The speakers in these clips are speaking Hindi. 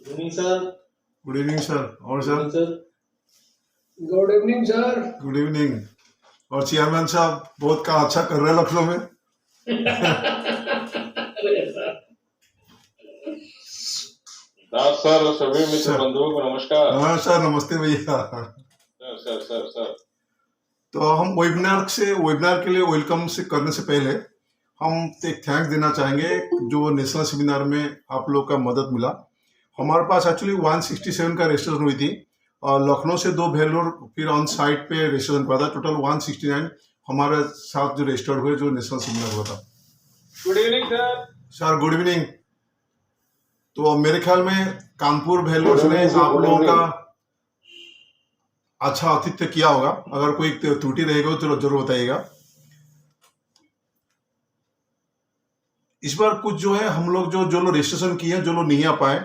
Evening sir. Good evening sir. और good evening sir? Sir. Good evening sir. Good evening. और चेयरमैन साहब बहुत का अच्छा कर रहे हैं लखनऊ में। अरे सर। दास सर, सभी मित्र सर। बंधुओं को नमस्कार। हाँ सर, नमस्ते भैया। सर सर सर सर तो हम वेबिनार के लिए वेलकम से करने से पहले हम एक थैंक्स देना चाहेंगे जो नेशनल सेमिनार में आप लोग का मदद मिला। हमारे पास एक्चुअली 167 का रजिस्ट्रेशन हुई थी और लखनऊ से 2 भेलोर फिर ऑन साइट पे रजिस्ट्रेशन हुआ था। टोटल 169 हमारे साथ जो रजिस्टर्ड हुए जो नेशनल सेमिनार हुआ था। Good evening sir. Sir good evening. तो मेरे ख्याल में कानपुर भेलोर ने आप लोगों का अच्छा आतिथ्य किया होगा। अगर कोई त्रुटि रहेगा तो जरूर बताइएगा। इस बार कुछ जो है हम लोग जो लोग रजिस्ट्रेशन किए हैं, जो लोग नहीं आ पाए,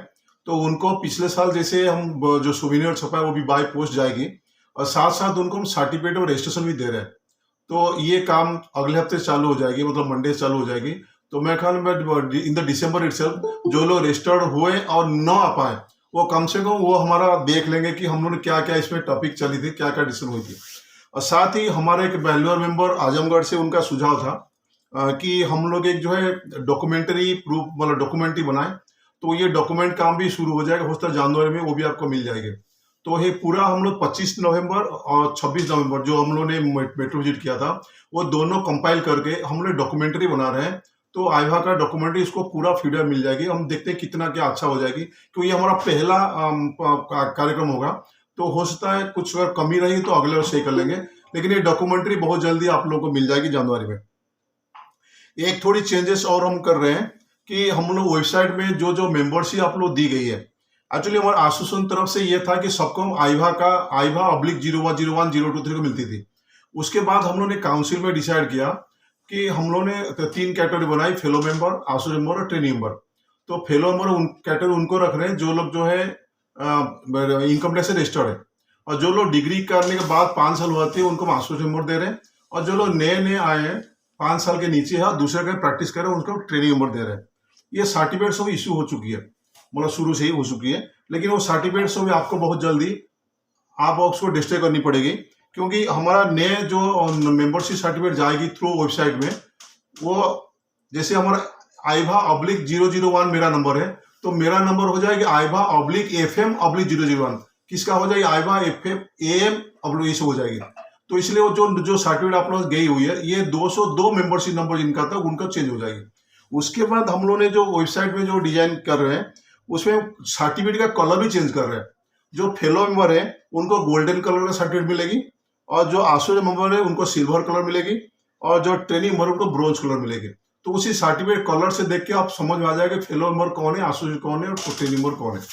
तो उनको पिछले साल जैसे हम जो सोविनियर छपा है वो भी बाय पोस्ट जाएगी और साथ साथ उनको हम सर्टिफिकेट और रजिस्ट्रेशन भी दे रहे हैं। तो ये काम अगले हफ्ते चालू हो जाएगी, मतलब मंडे से चालू हो जाएगी। तो मैं ख्याल में इन द दिसंबर इटसेल्फ जो लोग रजिस्टर्ड हुए और न आ पाए वो कम से कम वो हमारा देख लेंगे कि हम लोग ने क्या क्या इसमें टॉपिक चली थी, क्या क्या डिस्कशन हुई थी। और साथ ही हमारे एक बैंगलोर मेंबर आजमगढ़ से उनका सुझाव था कि हम लोग एक जो है डॉक्यूमेंट्री प्रूफ मतलब डॉक्यूमेंट्री बनाए। तो ये डॉक्यूमेंट काम भी शुरू हो जाएगा, हो सकता है जनवरी में वो भी आपको मिल जाएगी। तो ये पूरा हम लोग 25 नवंबर और 26 नवंबर जो हम लोग ने मेट्रो विजिट किया था वो दोनों कंपाइल करके हम लोग डॉक्यूमेंट्री बना रहे हैं। तो आइवा का डॉक्यूमेंट्री इसको पूरा फीडबैक मिल जाएगी। हम देखते हैं कितना क्या अच्छा हो जाएगी क्योंकि ये हमारा पहला कार्यक्रम होगा। तो हो सकता है कुछ अगर कमी रही तो अगले वर्ष सही कर लेंगे, लेकिन ये डॉक्यूमेंट्री बहुत जल्दी आप लोगों को मिल जाएगी जनवरी में। एक थोड़ी चेंजेस और हम कर रहे हैं कि हम लोग वेबसाइट में जो जो मेंबरशिप आप लोग दी गई है, एक्चुअली हमारे एसोसिएशन तरफ से ये था कि सबको हम आइवा /010102 को मिलती थी। उसके बाद हम लोग ने काउंसिल में डिसाइड किया कि हम लोग ने 3 कैटेगरी बनाई, फेलो मेंबर, एसोसिएशन मेंबर और ट्रेनी मेंबर। तो फेलो मेंबर कैटेगरी उनको रख रहे हैं जो लोग जो है इनकम टैक्स से रजिस्टर्ड है, और जो लोग डिग्री करने के बाद 5 साल हुआ थे उनको हम एसोसिएशन मेंबर दे रहे हैं, और जो लोग नए आए हैं 5 साल के नीचे है दूसरे का प्रैक्टिस कर रहे हैं उनको ट्रेनिंग नंबर दे रहे हैं। ये सर्टिफिकेट सब इश्यू हो चुकी है, मतलब शुरू से ही हो चुकी है, लेकिन वो सर्टिफिकेट सब आपको बहुत जल्दी आप उसको डिस्प्ले करनी पड़ेगी क्योंकि हमारा नए जो मेंबरशिप सर्टिफिकेट जाएगी थ्रू वेबसाइट में, वो जैसे हमारा आइवा /001 मेरा नंबर है तो मेरा नंबर हो जाएगा आइवा /FM/001। किसका हो जाएगी आइवा FM/AM इसे हो जाएगी। तो इसलिए वो जो सर्टिफिकेट आप लोग गई हुई है ये 202 मेंबरशिप नंबर जिनका था उनका चेंज हो जाएगी। उसके बाद हम लोग ने जो वेबसाइट में जो डिजाइन कर रहे हैं उसमें सर्टिफिकेट का कलर भी चेंज कर रहे हैं। जो फेलो मेंबर है उनको गोल्डन कलर का सर्टिफिकेट मिलेगी, और जो एसोसिएट मेंबर है उनको सिल्वर कलर मिलेगी, और जो ट्रेनिंग मेंबर उनको ब्रोंज कलर मिलेगी। तो उसी सर्टिफिकेट कलर से देख के आप समझ में आ जाएगा फेलो मेंबर कौन है, एसोसिएट कौन है और ट्रेनिंग मेंबर कौन है।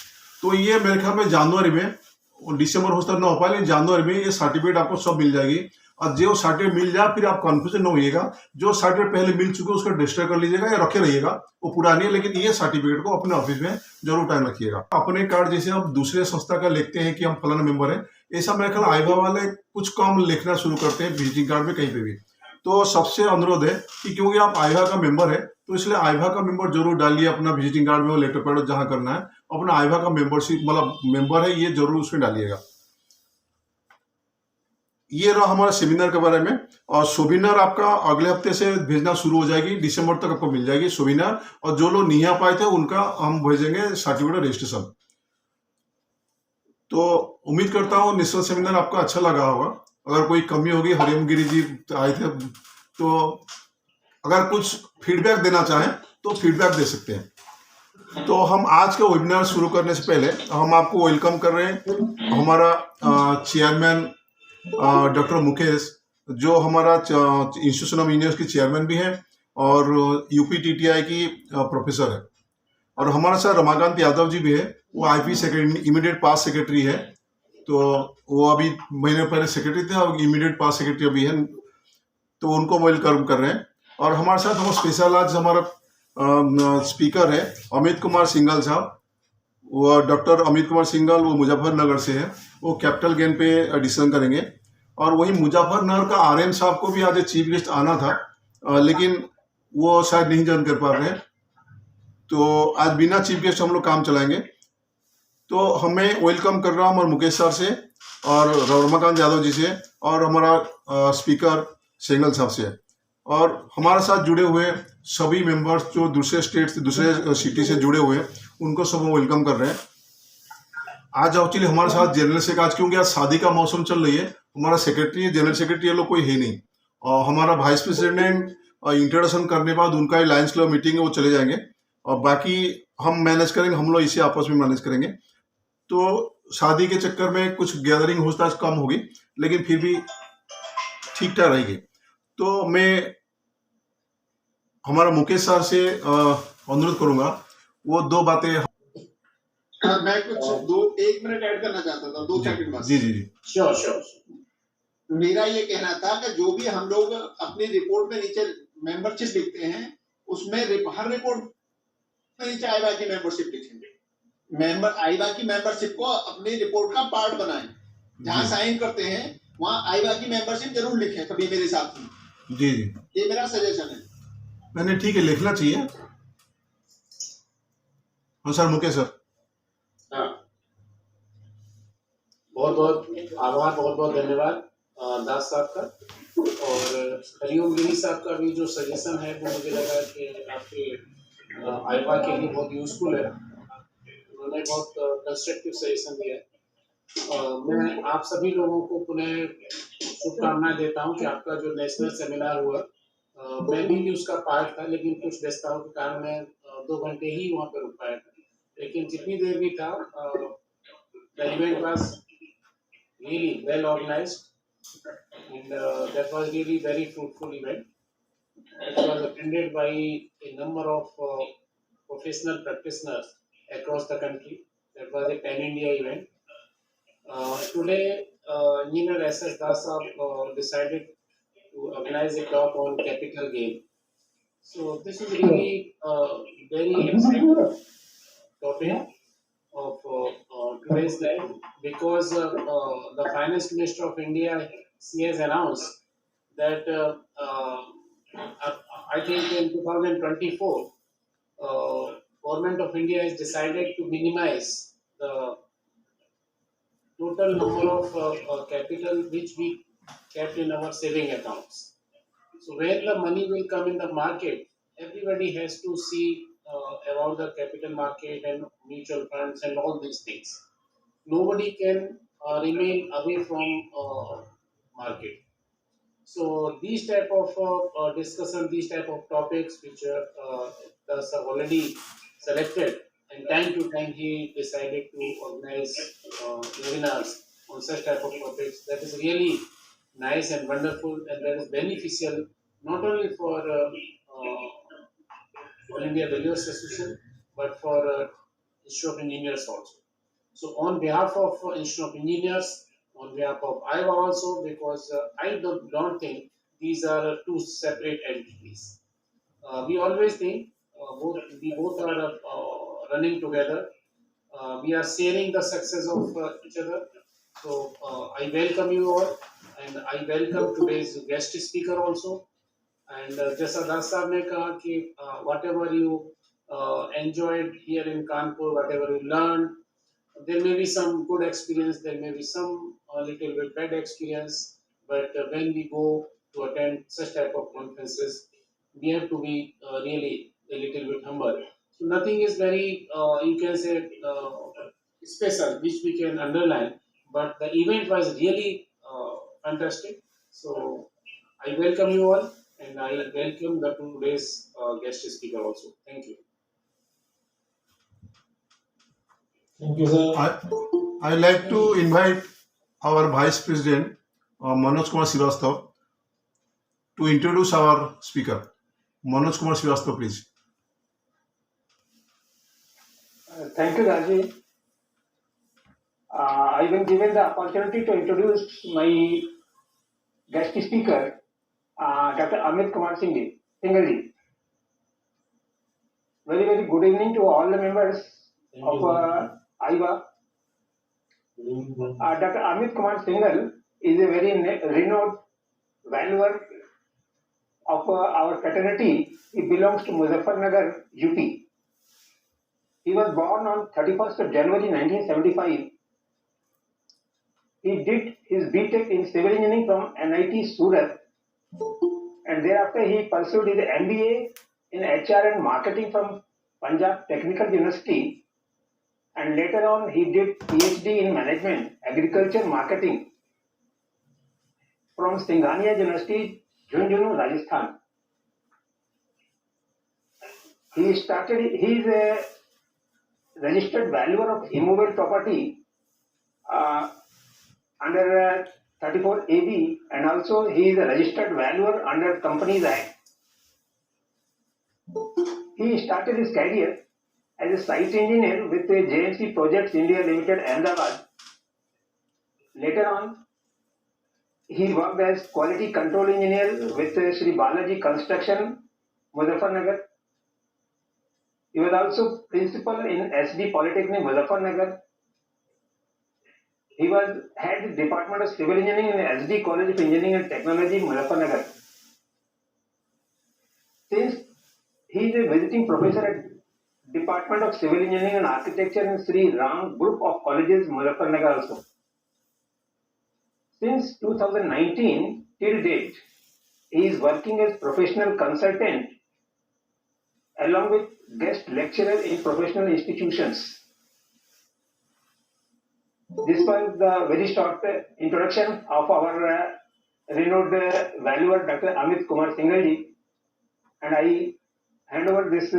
तो ये मेरे ख्याल में जनवरी में, दिसंबर हो सकता ना हो पाए, लेकिन जनवरी में ये सर्टिफिकेट आपको सब मिल जाएगी। और जो सर्टिफिकेट मिल जाए फिर आप कंफ्यूजन न होइएगा, जो सर्टिफिकेट पहले मिल चुके उसको रजिस्टर कर लीजिएगा या रखे रहिएगा, वो पुरानी है, लेकिन ये सर्टिफिकेट को अपने ऑफिस में जरूर टाइम रखिएगा। अपने कार्ड जैसे आप दूसरे संस्था का लिखते हैं कि हम फलाना मेंबर है, ऐसा मेरे ख्याल आइवा वाले कुछ कम लिखना शुरू करते हैं विजिटिंग कार्ड में कहीं पे भी। तो सबसे अनुरोध है कि क्योंकि आप आइवा का मेंबर है तो इसलिए आइवा का मेंबर जरूर डालिए अपना विजिटिंग कार्ड में, लेटर पैड जहां करना है अपना आइवा का मेंबरशिप मतलब मेंबर है ये जरूर उसमें डालिएगा। ये रहा हमारे सेमिनार के बारे में। और सोविनार आपका अगले हफ्ते से भेजना शुरू हो जाएगी, दिसंबर तक आपको मिल जाएगी सोविनार। और जो लोग नहीं आ पाए थे उनका हम भेजेंगे सर्टिफिकेट रजिस्ट्रेशन। तो उम्मीद करता हूँ नेशनल सेमिनार आपको अच्छा लगा होगा। अगर कोई कमी होगी, हरिओम गिरी जी आए थे, तो अगर कुछ फीडबैक देना चाहें तो फीडबैक दे सकते हैं। तो हम आज का वेबिनार शुरू करने से पहले हम आपको वेलकम कर रहे हैं हमारा चेयरमैन डॉक्टर मुकेश, जो हमारा इंस्टीट्यूशन ऑफ इंजीनियर्स के चेयरमैन भी हैं और यूपीटीटीआई की प्रोफेसर है। और हमारे साथ रमाकांत यादव जी भी है, वो आईपी सेक्रेटरी इमीडिएट पास सेक्रेटरी है। तो वो अभी महीने पहले सेक्रेटरी थे और इमीडिएट पास सेक्रेटरी अभी है, तो उनको वेलकम कर रहे हैं। और हमारे साथ हम स्पेशल आज हमारा स्पीकर है अमित कुमार सिंघल साहब। वो डॉक्टर अमित कुमार सिंघल वो मुजफ्फरनगर से है, वो कैपिटल गेन पे डिसीजन करेंगे। और वही मुजफ्फरनगर का आरएम साहब को भी आज चीफ गेस्ट आना था, लेकिन वो शायद नहीं ज्वाइन कर पा रहे हैं, तो आज बिना चीफ गेस्ट हम लोग काम चलाएंगे। तो हमें वेलकम कर रहा हूँ हमारे मुकेश सर से और रमाकांत यादव जी से और हमारा स्पीकर सेंगल साहब से और हमारे साथ जुड़े हुए सभी मेंबर्स जो दूसरे स्टेट से दूसरे सिटी से जुड़े हुए हैं उनको सब वेलकम कर रहे हैं। आज एक्चुअली हमारे साथ जनरल सेक्रेटरी आज क्योंकि आज शादी का मौसम चल रही है, हमारा सेक्रेटरी जनरल सेक्रेटरी ये लोग कोई है नहीं और हमारा वाइस प्रेसिडेंट इंट्रोडक्शन करने के बाद उनका लायंस क्लब मीटिंग है वो चले जाएंगे और बाकी हम मैनेज करेंगे, हम लोग इसे आपस में मैनेज करेंगे। तो शादी के चक्कर में कुछ गैदरिंग होता कम होगी लेकिन फिर भी ठीक ठाक रहेगी। तो मैं हमारा मुकेश सर से अनुरोध करूंगा वो दो बातें। मैं कुछ 1 मिनट ऐड करना चाहता था, 2 सेकंड बस। जी जी जी श्योर। मेरा ये कहना था कि जो भी हम लोग अपनी रिपोर्ट में नीचे मेंबरशिप लिखते हैं उसमें हर रिपोर्ट में नीचे आईबा की मेंबरशिप लिखेंगे। मेंबर आईबा की मेंबरशिप को अपनी रिपोर्ट का पार्ट बनाएं। जहां साइन करते हैं वहां आईबा की मेंबरशिप जरूर लिखें कभी मेरे साथ में। जी जी ये मेरा सजेशन है। मैंने ठीक है लिखना चाहिए। हाँ सर मुकेश सर। हाँ, बहुत बहुत आभार, बहुत बहुत धन्यवाद दास साहब का। और हरिओम गिरी साहब का भी जो सजेशन है वो मुझे लगा कि आपके आईवा के लिए बहुत यूजफुल है। उन्होंने बहुत कंस्ट्रक्टिव सजेशन दिया है। मैं आप सभी लोगों को पुनः शुभकामनाएं देता हूं कि आपका जो नेशनल सेमिनार हुआ, मैं भी उसका पार्ट था लेकिन कुछ व्यस्तताओं के कारण मैं 2 घंटे ही वहां पर रुक पाया था। लेकिन जितनी देर भी था the event was really well organized and that was really very fruitful event. It was attended by a number of professional practitioners across the country. That was a pan-India event. Today, Engineer S.S. Das decided to organize a talk on capital gain. So this is really very exciting topic of today's life because the Finance Minister of India, she has announced that I think in 2024, Government of India has decided to minimize the total number of capital which we kept in our saving accounts. So when the money will come in the market, everybody has to see about the capital market and mutual funds and all these things. Nobody can remain away from market. So these type of discussion, these type of topics which thus are already selected, and time to time he decided to organize webinars on such type of topics. That is really nice and wonderful, and that is beneficial not only for All India Valuers Association, but for Institute of Engineers also. So on behalf of Institute of Engineers, on behalf of IVA also, because I don't think these are two separate entities. We always think we both are running together. We are sharing the success of each other. So I welcome you all, and I welcome today's guest speaker also. And जैसा दास साहब ने कहा कि whatever you enjoyed here in Kanpur, whatever you learned, there may be some good experience, there may be some little bit bad experience, but when we go to attend such type of conferences, we have to be really a little bit humble. So nothing is very, you can say, special, which we can underline, but the event was really fantastic. So I welcome you all, and I welcome the today's guest speaker also. Thank you. Thank you, sir. I like to invite our Vice President Manoj Kumar Srivastava to introduce our speaker. Manoj Kumar Srivastava, please. Thank you, Rajiv. I've been given the opportunity to introduce my guest speaker, Dr. Amit Kumar Singhal. Very, very good evening to all the members of IVA. Dr. Amit Kumar Singhal is a very renowned valuer of our fraternity. He belongs to Muzaffarnagar, UP. He was born on 31st of January 1975. He did his BTech in civil engineering from NIT Surat, and thereafter he pursued his MBA in HR and marketing from Punjab Technical University, and later on he did PhD in management, agriculture marketing from Singhania University, Jhunjhunu, Rajasthan. He is a registered valuer of immovable property under 34 AB, and also he is a registered valuer under Companies Act. He started his career as a site engineer with JMC Projects India Limited, Ahmedabad. Later on, he worked as quality control engineer with Sri Balaji Construction, Muzaffarnagar. He was also principal in SD Polytechnic, Muzaffarnagar. He was head Department of Civil Engineering in SD College of Engineering and Technology, Muzaffarnagar. Since he is a visiting professor at Department of Civil Engineering and Architecture in Sri Ram Group of Colleges, Muzaffarnagar also. Since 2019 till date, he is working as professional consultant along with guest lecturer in professional institutions. This was the very short introduction of our renowned valuer Dr. Amit Kumar Singhal, and I hand over this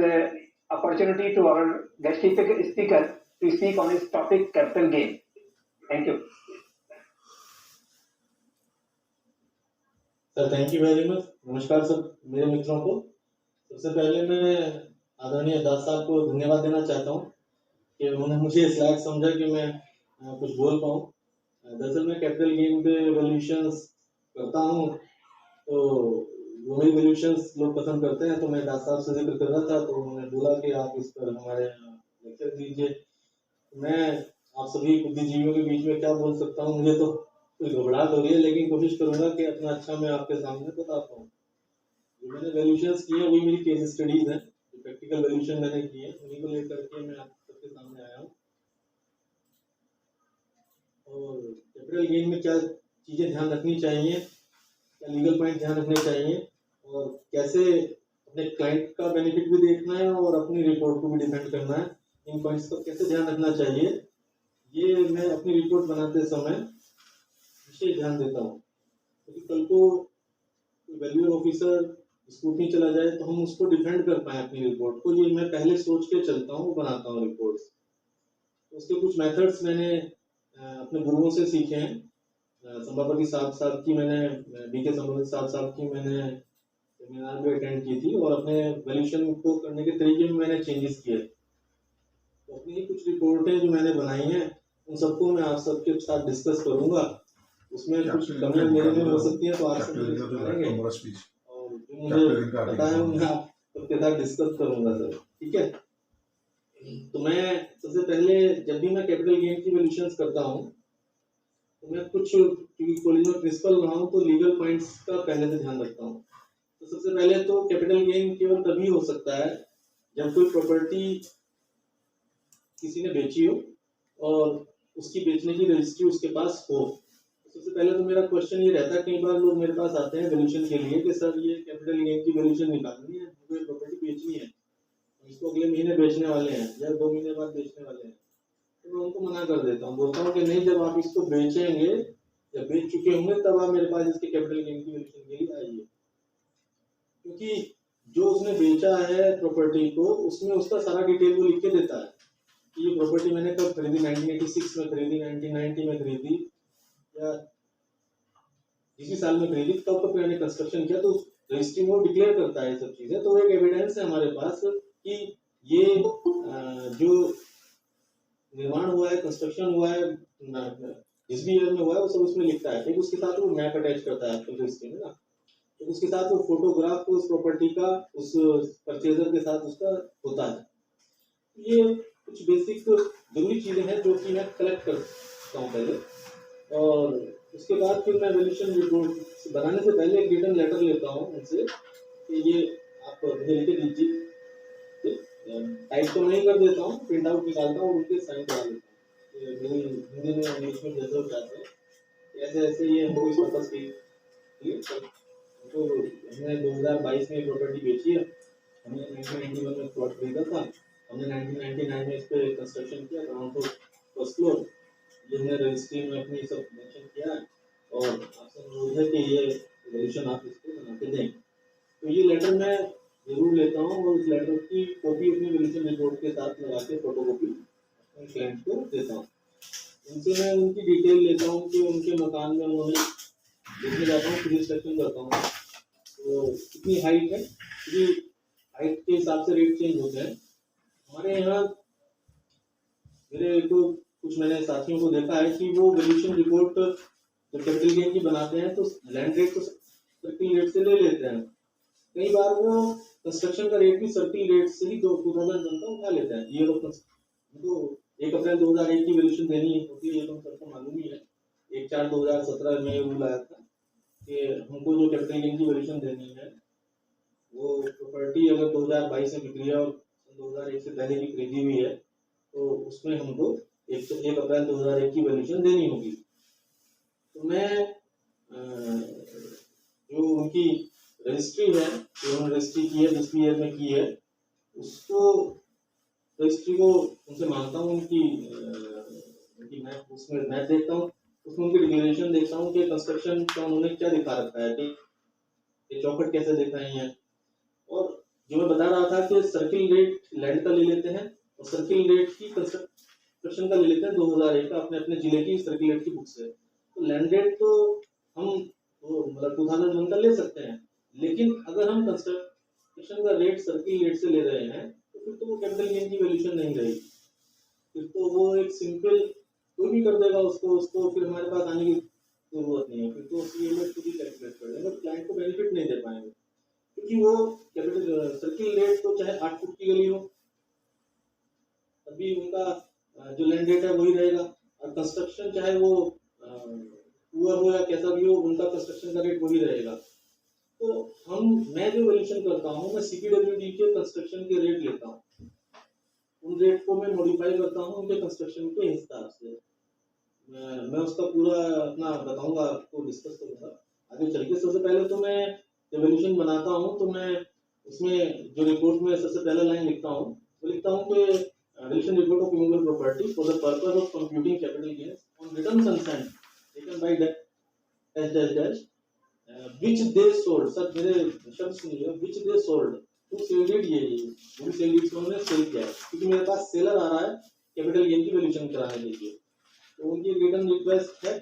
opportunity to our guest speaker to speak on his topic capital gain. Thank you. Sir thank you very much. नमस्कार सब मेरे मित्रों को। सबसे पहले मैं आदरणीय दास साहब को धन्यवाद देना चाहता हूँ कि उन्होंने मुझे इस लायक समझा कि मैं कुछ बोल पाऊँ। दरअसल मैं कैपिटल गेन पे वैल्यूएशंस करता हूँ, तो वो मेरी वैल्यूएशंस लोग पसंद करते हैं, तो मैं दास साहब से जिक्र कर रहा था, तो उन्होंने बोला कि आप इस पर हमारे लेक्चर दीजिए। मैं आप सभी बुद्धिजीवियों के बीच में क्या बोल सकता हूँ, मुझे तो कोई घबराहट हो रही है, लेकिन कोशिश करूंगा कि अपना अच्छा मैं आपके सामने बता पाऊँ। जो मैंने वैल्यूएशंस किए वही मेरी केस स्टडीज हैं, जो प्रैक्टिकल वैल्यूएशन मैंने किए उन्हीं को लेकर के मैं आप सबके सामने आया हूँ। और कैपिटल गेन में क्या चीज़ें ध्यान रखनी चाहिए, क्या लीगल पॉइंट ध्यान रखने चाहिए, और कैसे अपने क्लाइंट का बेनिफिट भी देखना है और अपनी रिपोर्ट को भी डिफेंड करना है, इन पॉइंट्स पर कैसे ध्यान रखना चाहिए, ये मैं अपनी रिपोर्ट बनाते समय विशेष ध्यान देता हूँ। क्योंकि कल को वैल्यूअर ऑफिसर स्कूटनी चला जाए तो हम उसको डिफेंड कर पाए अपनी रिपोर्ट को, ये मैं पहले सोच के चलता हूँ, बनाता हूँ रिपोर्ट्स। उसके कुछ मेथड्स मैंने अपने गुरुओं से सीखे हैं। संभापति साहब की मैंने बीके संभापति साहब की मैंने सेमिनार भी अटेंड की थी, और अपने वैल्यूएशन को करने के तरीके में मैंने चेंजेस किए। तो अपनी कुछ रिपोर्टें जो मैंने बनाई हैं उन सबको मैं आप सबके साथ डिस्कस करूंगा। उसमें कुछ कमियां मेरे में हो सकती है तो आप सब करेंगे, और जो मुझे पता है मैं आप सबके साथ डिस्कस करूंगा सर, ठीक है। तो मैं सबसे पहले जब भी मैं कैपिटल गेन की वैल्यूएशंस करता हूँ तो मैं कुछ, क्योंकि कॉलेज में प्रिंसिपल रहा हूँ, तो लीगल पॉइंट्स का पहले से ध्यान रखता हूँ। तो सबसे पहले तो कैपिटल गेन केवल तभी हो सकता है जब कोई प्रॉपर्टी किसी ने बेची हो और उसकी बेचने की रजिस्ट्री उसके पास हो। सबसे पहले तो मेरा क्वेश्चन ये रहता है, कई बार लोग मेरे पास आते हैं वैल्यूएशन के लिए कि सर ये कैपिटल गेन की वैल्यूएशन निकालनी है, मुझे प्रॉपर्टी बेचनी है, इसको अगले महीने बेचने वाले हैं या 2 महीने बाद बेचने वाले हैं। तो मैं उनको मना कर देता हूँ, बोलता हूँ कि नहीं, जब आप इसको बेचेंगे या बेच चुके होंगे तब आप मेरे पास इसके कैपिटल गेन की वैल्यूएशन के लिए आइए। क्योंकि जो उसने बेचा है प्रॉपर्टी को, उसमें उसका सारा डिटेल वो लिख के देता है कि ये प्रॉपर्टी मैंने कब खरीदी, 1986 में खरीदी, 1990 में खरीदी, या इसी साल में खरीदी, कब मैंने कंस्ट्रक्शन किया, तो रजिस्ट्री में वो डिक्लेयर करता है सब चीजें। तो एक एविडेंस है हमारे पास कि ये जो निर्माण हुआ है, कंस्ट्रक्शन हुआ है, जिस भी ईयर में हुआ है वो सब उसमें लिखता है। फिर उसके साथ वो मैप अटैच करता है आपको रजिस्ट्री में ना, तो उसके साथ वो फोटोग्राफ उस प्रॉपर्टी का उस परचेजर के साथ उसका होता है। ये कुछ बेसिक जरूरी चीजें हैं जो कि मैं कलेक्ट करता हूँ पहले, और उसके बाद फिर मैं वैल्यूएशन रिपोर्ट बनाने से पहले एक रिटन लेटर लेता हूँ उनसे कि ये आप मुझे लिख के दीजिए टाइप तो नहीं कर देता हूँ, प्रिंट आउट निकालता हूँ और उनके साइन करा देता हूँ। ये मेरी हिंदी में इंग्लिश में जैसे वो चाहते हैं ऐसे ऐसे ये हमको इस पर्पज की तो हमने 2022 में प्रॉपर्टी बेची है। हमने 1991 में प्लॉट खरीदा था, हमने 1999 में इस पे कंस्ट्रक्शन किया, ग्राउंड फ्लोर फर्स्ट फ्लोर, ये हमने रजिस्ट्री में अपनी सब मेंशन किया है और आपसे अनुरोध है कि ये रेजोल्यूशन आप इसको बना के दें। तो ये लेटर मैं जरूर लेता हूँ और उस लेटर की कॉपी अपनी वैल्यूएशन रिपोर्ट के साथ लगा के फोटोकॉपी अपने क्लाइंट को देता हूँ। उनसे मैं उनकी डिटेल लेता हूँ कि उनके मकान में उन्होंने देखने जाता हूँ, फिर इंस्पेक्शन करता हूँ तो कितनी हाइट है, क्योंकि हाइट के हिसाब से रेट चेंज होते हैं हमारे यहाँ। मेरे तो कुछ मैंने साथियों को देखा है कि वो वैल्यूएशन रिपोर्ट जब कैपिटल गेन की बनाते हैं तो लैंड रेट तो सर्किल रेट से ले लेते हैं, कई बार वो कंस्ट्रक्शन का रेट भी सर्किल रेट से ही 2001 का उठा लेते हैं। ये लोग तो 1 अप्रैल 2001 की वैल्यूएशन देनी होती है, ये तो सबको मालूम ही है। 1/4/2017 में रूल आया था कि हमको जो कैपिटल गेन की वैल्यूएशन देनी है वो प्रॉपर्टी अगर 2022 में बिक्री है और 2001 से पहले की खरीदी हुई है तो उसमें हमको 1 अप्रैल 2001 की वैल्यूएशन देनी होगी। तो मैं जो उनकी रजिस्ट्री है, जो उन्होंने रजिस्ट्री की है, जिस ईयर में की है, उसको रजिस्ट्री को उनसे मांगता हूँ, उनकी मैप, उसमें मैप देखता हूँ, उसमें उनकी डिक्लेरेशन देखता हूँ कि कंस्ट्रक्शन का उन्होंने क्या दिखा रखा है, कि ये चौखट कैसे दिख रही है। और जो मैं बता रहा था कि सर्किल रेट लैंड का ले लेते हैं और सर्किल रेट की कंस्ट्रक्शन का ले लेते हैं 2001 का अपने अपने जिले की सर्किल रेट की बुक से। तो लैंड रेट तो हम मतलब 2001 का ले सकते हैं, लेकिन अगर हम कंस्ट्रक्शन का रेट सर्किल रेट से ले रहे हैं तो फिर तो वो कैपिटल गेन की वैल्यूएशन नहीं रहेगी, फिर तो वो एक सिंपल कोई भी कर देगा उसको फिर हमारे पास आने की जरूरत नहीं है, फिर तो ये लोग खुद ही कैलकुलेट कर देंगे, क्लाइंट को बेनिफिट नहीं दे पाएंगे, क्योंकि वो कैपिटल सर्किल रेट तो चाहे 8 फुट की गली हो तभी उनका जो लैंड रेट है वही रहेगा, और कंस्ट्रक्शन चाहे वो पुअर हो या कैसा भी हो उनका कंस्ट्रक्शन का रेट वही रहेगा। तो मैं जो वैल्यूएशन करता हूँ मैं CPWD के कंस्ट्रक्शन के रेट लेता हूँ, उन रेट को मैं मॉडिफाई करता हूँ उनके कंस्ट्रक्शन के हिसाब से। मैं उसका पूरा अपना बताऊंगा, आपको डिस्कस करूंगा आगे चल के। सबसे पहले तो मैं जब वैल्यूएशन बनाता हूँ तो मैं उसमें जो रिपोर्ट में सबसे पहला लाइन लिखता हूँ वो लिखता हूँ कि valuation report of immovable property for the purpose of computing capital gains on written consent taken by dash which they sold। Sir मेरे शब्द सुनिएगा, which they sold to सेल्डेड, ये भी सेल्डेड से उन्होंने सेल किया है, क्योंकि मेरे पास सेलर आ रहा है कैपिटल गेन की वैल्यूएशन कराने के लिए, तो उनकी रिटर्न रिक्वेस्ट है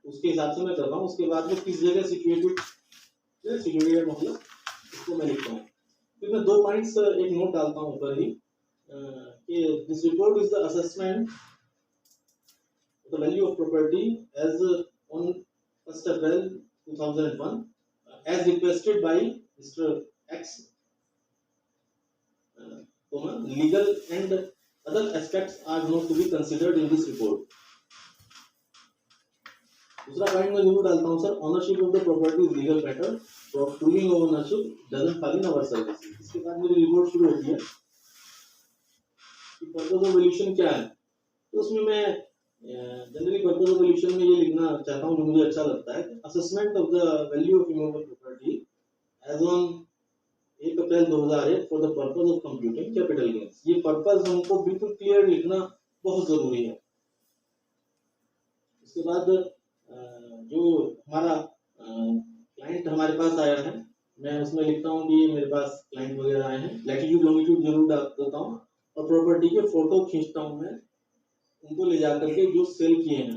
उसके हिसाब से मैं कर रहा हूँ। उसके बाद में किस जगह सिचुएटेड मतलब उसको मैं लिखता हूँ। फिर मैं 2 पॉइंट्स एक नोट डालता हूँ ऊपर ही कि this report is the assessment the value of property as on 1 April 2001 as requested by Mr. X, legal and other aspects are not to be considered in this report। दूसरा पॉइंट मैं जरूर डालता हूँ sir, ownership of the property is legal matter, proving ownership doesn't fall in our service. इसके बाद मेरी रिपोर्ट शुरू होती है कि पर्पस ऑफ वैल्यूएशन क्या है, तो उसमें मैं जनरली पर्पस ऑफ वैल्यूएशन में ये लिखना चाहता हूँ जो मुझे अच्छा लगता है, assessment of the value of immovable property as on 1 April 2001 for the purpose of computing capital gains. ये पर्पस हमको बिल्कुल क्लियर लिखना बहुत जरूरी है। उसके बाद जो हमारा क्लाइंट हमारे पास आया है मैं उसमें लिखता हूँ कि मेरे पास क्लाइंट वगैरह आए हैं, लैटिट्यूड लॉन्गिट्यूड जरूर डाल देता हूँ और प्रॉपर्टी के फोटो खींचता हूँ मैं उनको ले जाकर के जो सेल किए हैं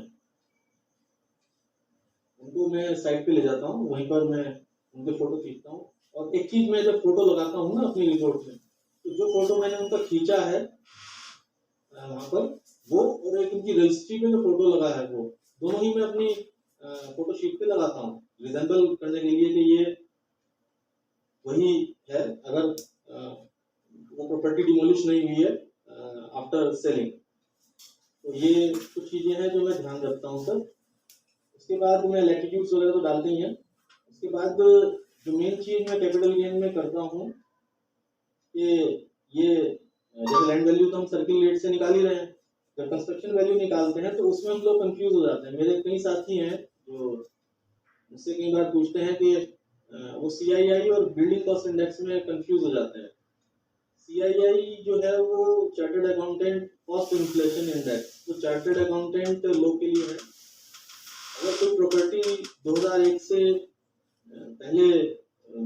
उनको मैं साइट पे ले जाता हूँ, वहीं पर मैं उनके फोटो खींचता हूँ। और एक चीज मैं जब फोटो लगाता हूँ ना अपनी रिपोर्ट में, तो जो फोटो मैंने उनका खींचा है वहां पर वो और एक उनकी रजिस्ट्री पे जो फोटो लगा है वो दोनों ही मैं अपनी फोटो शीट पे लगाता हूँ रिजेंबल करने के लिए कि ये वही है, अगर वो प्रॉपर्टी डिमोलिश नहीं हुई है आफ्टर सेलिंग। तो ये कुछ चीजें हैं जो मैं ध्यान रखता हूँ सर। उसके बाद मैं लैटिट्यूड्स वगैरह तो डालते ही हैं। उसके बाद जो मेन चीज मैं कैपिटल गेन में करता हूँ कि ये जैसे लैंड वैल्यू तो हम सर्किल रेट से निकाल ही रहे हैं, जब कंस्ट्रक्शन वैल्यू निकालते हैं तो उसमें हम लोग कंफ्यूज हो जाते हैं। मेरे कई साथी हैं जो मुझसे कई बार पूछते हैं कि वो CII और बिल्डिंग कॉस्ट इंडेक्स में कंफ्यूज हो जाते हैं। CII जो है वो chartered accountant cost inflation index, तो चार्टर्ड अकाउंटेंट लोग के लिए है। अगर कोई प्रॉपर्टी 2001 से पहले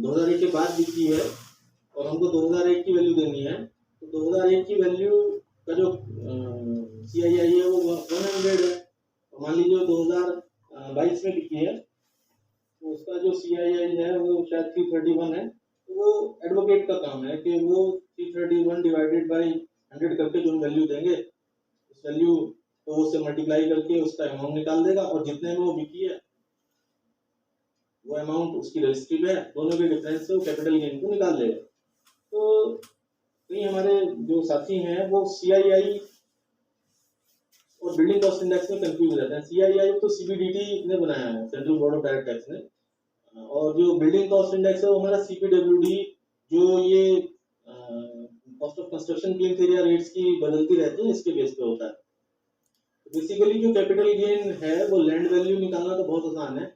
2001 के बाद बिकी है और हमको 2001 की वैल्यू देनी है, तो 2001 की वैल्यू का जो CII है वो 100 है। तो मान लीजिए 2022 में बिकी है तो उसका जो CII है वो शायद 331 है। तो वो एडवोकेट का काम है कि वो 331 डिवाइडेड बाई 100 करके जो वैल्यू देंगे उस वैल्यू को उससे मल्टीप्लाई करके उसका अमाउंट निकाल देगा और जितने में वो बिकी है वो अमाउंट उसकी रजिस्ट्री पे है, दोनों के डिफरेंस से वो कैपिटल गेन को निकाल लेगा। तो कई हमारे जो साथी हैं वो CII और बिल्डिंग कॉस्ट इंडेक्स में कंफ्यूज रहते हैं। CII तो CBDT ने बनाया है, central board of direct tax ने, और जो बिल्डिंग कॉस्ट इंडेक्स है वो हमारा CPWD जो ये cost of construction plinth area rates की बदलती रहती है इसके बेस पे होता है। तो बेसिकली जो कैपिटल गेन है वो लैंड वैल्यू निकालना तो बहुत आसान है,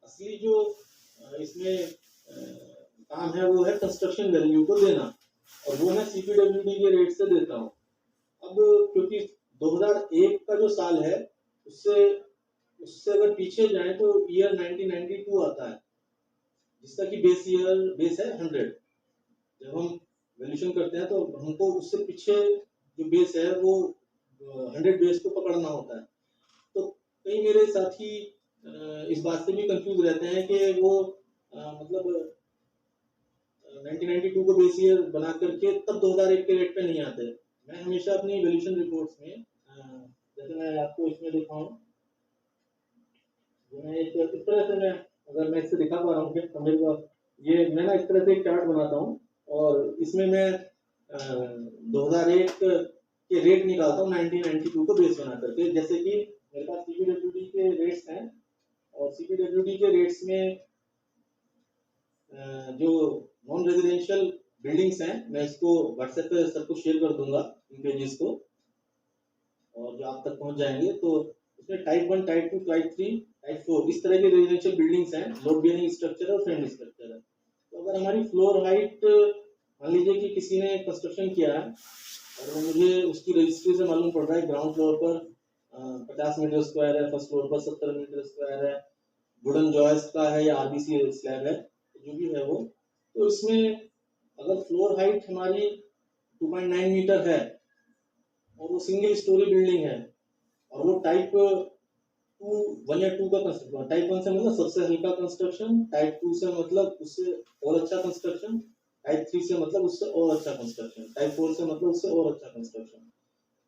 असली जो इसमें काम है वो है कंस्ट्रक्शन वैल्यू को देना, और वो मैं CPWD के रेट से देता हूँ। अब क्योंकि 2001 का जो साल है उससे अगर पीछे जाए तो ईयर 1992 आता है, जिसका कि बेस है 100। जब हम वैल्यूएशन करते हैं तो हमको उससे पीछे जो बेस है वो 100 बेस को पकड़ना होता है। तो कई मेरे साथी इस बात से भी कंफ्यूज रहते हैं कि वो मतलब 1992 को बेस ईयर बना करके तब 2001 के रेट पे नहीं आते। मैं हमेशा अपनी वैल्यूएशन रिपोर्ट्स में जैसे मैं आपको इसमें दिखाऊं, मैं इस तरह से, मैं अगर मैं इससे दिखा पा रहा हूँ कि मेरे को ये मैं ना इस तरह से एक चार्ट बनाता हूँ और इसमें मैं 2001 के रेट निकालता हूँ 1992 को बेस बना करके। जैसे कि मेरे पास CPWD के रेट्स हैं और CPWD के रेट्स में जो नॉन रेजिडेंशियल बिल्डिंग्स हैं, मैं इसको व्हाट्सएप पे सबको शेयर कर दूंगा इन पेजेस को, और जो आप तक पहुंच जाएंगे। तो उसमें टाइप 1, टाइप 2, टाइप 3, टाइप 4 इस तरह के रेजिडेंशियल बिल्डिंग्स हैं, लोड बेयरिंग स्ट्रक्चर और फ्रेंड स्ट्रक्चर है। तो अगर हमारी फ्लोर हाइट मान लीजिए कि किसी ने कंस्ट्रक्शन किया है और मुझे उसकी रजिस्ट्री से मालूम पड़ रहा है ग्राउंड फ्लोर पर 50 मीटर स्क्वायर है, फर्स्ट फ्लोर पर 70 मीटर स्क्वायर है, वुडन जॉइस्ट का है या RBC स्लैब है, जो भी है वो, तो इसमें अगर फ्लोर हाइट हमारी 2.9 मीटर है और वो सिंगल स्टोरी बिल्डिंग है और वो टाइप 1 या 2 का कंस्ट्रक्शन, टाइप 1 से मतलब सबसे हल्का कंस्ट्रक्शन, टाइप 2 से मतलब उससे और अच्छा कंस्ट्रक्शन, टाइप 3 से मतलब उससे और अच्छा कंस्ट्रक्शन, टाइप 4 से मतलब उससे और अच्छा कंस्ट्रक्शन।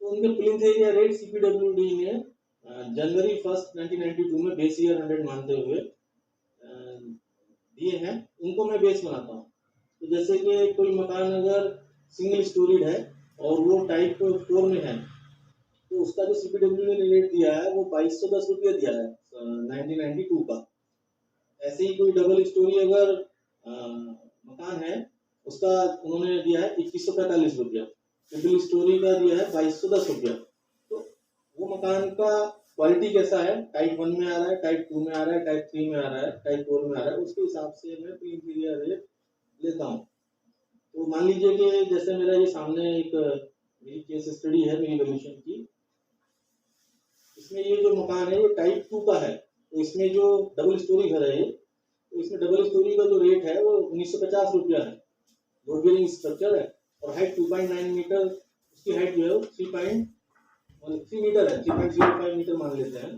तो उनके प्लिंथ एरिया रेट CPWD ने जनवरी 1 1992 में बेस ईयर 100 मानते हुए दिए हैं, उनको मैं बेस बनाता हूँ। तो जैसे कि कोई मकान अगर सिंगल स्टोरीड है और वो टाइप 4 में है तो उसका जो CPWD ने रेट दिया है वो 2210 रुपये दिया है 1992 का। ऐसे ही कोई डबल स्टोरी अगर मकान है उसका उन्होंने दिया है 2145 रुपया, ट्रिपल स्टोरी का दिया है 2210 रुपया। तो वो मकान का क्वालिटी कैसा है, टाइप 1 में आ रहा है, टाइप 2 में आ रहा है, टाइप 3 में आ रहा है, टाइप 4 में आ रहा है, उसके हिसाब से मैं प्लिंथ एरिया रेट लेता हूँ। तो मान लीजिए कि जैसे मेरा ये सामने एक मेरी केस स्टडी है मेरी वैल्यूएशन की, इसमें ये जो मकान है ये टाइप 2 का है, तो इसमें जो डबल स्टोरी घर है ये, तो इसमें डबल स्टोरी का जो रेट है वो 1950 रुपया है, लोड बेयरिंग स्ट्रक्चर है और हाइट 2.9 मीटर, उसकी हाइट जो है 3 मीटर है, 3.05 मीटर मान लेते हैं।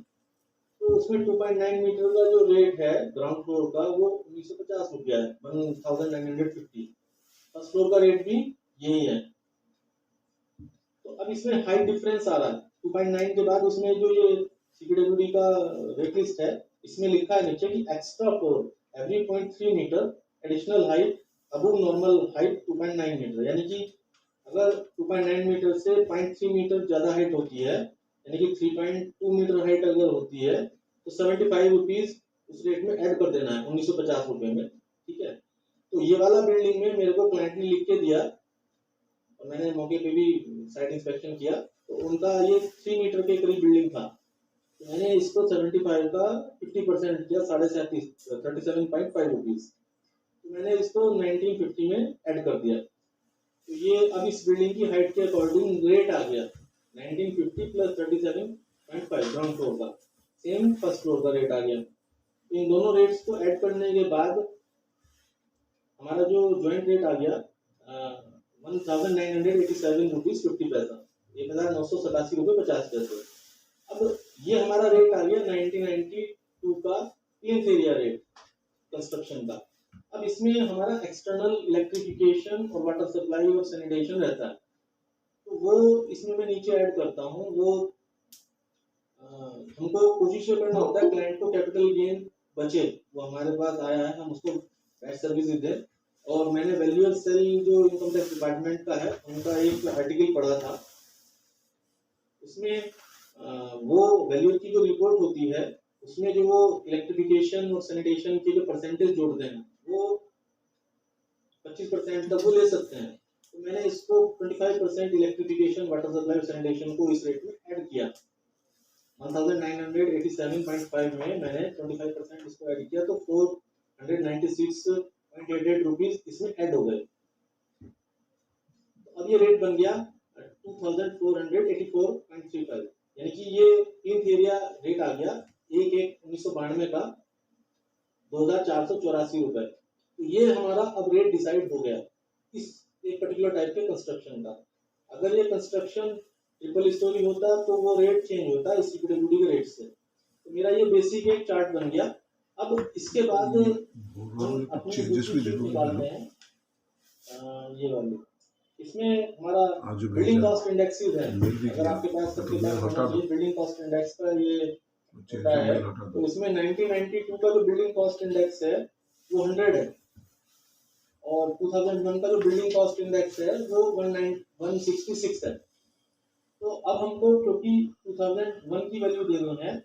तो उसमें 2.9 मीटर का जो रेट है ग्राउंड फ्लोर का वो 1950 रुपया है, 1950। फर्स्ट फ्लोर का रेट भी यही है। तो अब इसमें हाइट डिफरेंस आ रहा है 2.9 के बाद, उसमें जो ये CPWD का रेट लिस्ट है इसमें लिखा है नीचे कि extra for every 0.3 metre additional height above normal height 2.9 metre, यानी कि अगर 2.9 मीटर से 0.3 मीटर ज्यादा हाइट होती है, यानी कि 3.2 मीटर हाइट अगर होती है तो 75 रुपीज उस रेट में ऐड कर देना है 1950 रुपए में, ठीक है। तो ये वाला बिल्डिंग में मेरे को क्लाइंट ने लिख के दिया और मैंने मौके पे भी साइट इंस्पेक्शन किया, तो उनका ये 3 मीटर के करीब बिल्डिंग था। तो मैंने इसको 75 का 50% किया, 37.5 रुपीज। तो मैंने इसको 1950 में ऐड कर दिया। तो ये अब इस बिल्डिंग की हाइट के अकॉर्डिंग रेट आ गया 1950 प्लस 37.5 ग्राउंड फ्लोर का, सेम फर्स्ट फ्लोर का रेट आ गया। इन दोनों रेट्स को ऐड करने के बाद हमारा जो ज्वाइंट रेट आ गया 1987 रुपीज 50 पैसा, 1987 रुपये 50 पैसे। अब ये हमारा रेट आ गया 1992 का प्लिंथ एरिया रेट कंस्ट्रक्शन का। अब इसमें हमारा एक्सटर्नल इलेक्ट्रिफिकेशन और वाटर सप्लाई और सैनिटेशन रहता है, तो वो इसमें मैं नीचे ऐड करता हूँ। वो हमको कोशिश ये करना होता है क्लाइंट को कैपिटल गेन बचे, वो हमारे पास आया है हम उसको बेस्ट सर्विस दें। और मैंने वैल्यूअर सेल जो इनकम टैक्स डिपार्टमेंट का है उनका एक आर्टिकल पढ़ा था, उसमें वो वैल्यूअर की जो रिपोर्ट होती है उसमें जो वो इलेक्ट्रिफिकेशन और सैनिटेशन के जो परसेंटेज जोड़ते हैं वो 25% तक वो ले सकते हैं। तो मैंने इसको 25% इलेक्ट्रिफिकेशन, वाटर सप्लाई और सैनिटेशन को इस रेट में ऐड किया। 1987.5 में मैंने 25% इसको ऐड किया, तो 496.88 रुपीज इसमें ऐड हो गए। तो अब ये रेट बन गया 2484.35, यानी कि ये प्लिंथ एरिया रेट आ गया 1/1/1992 का 2484 रुपए। तो ये हमारा अब रेट डिसाइड हो गया इस एक पर्टिकुलर टाइप के कंस्ट्रक्शन का। अगर ये कंस्ट्रक्शन ट्रिपल स्टोरी होता तो वो रेट चेंज होता है सीपीडब्ल्यूडी के रेट से। तो मेरा ये बेसिक एक चार्ट बन गया। अब इसके बाद हम अपनी शीट निकालते हैं, ये वाली। इसमें हमारा बिल्डिंग कॉस्ट इंडेक्स है, अगर आपके पास सबके पास बिल्डिंग कॉस्ट इंडेक्स का ये होता है, तो इसमें 1992 का जो बिल्डिंग कॉस्ट इंडेक्स है वो 100 है, और 2001 का जो बिल्डिंग कॉस्ट इंडेक्स है वो 166 है। तो अब हमको क्योंकि 2001 की वैल्यू देनी है,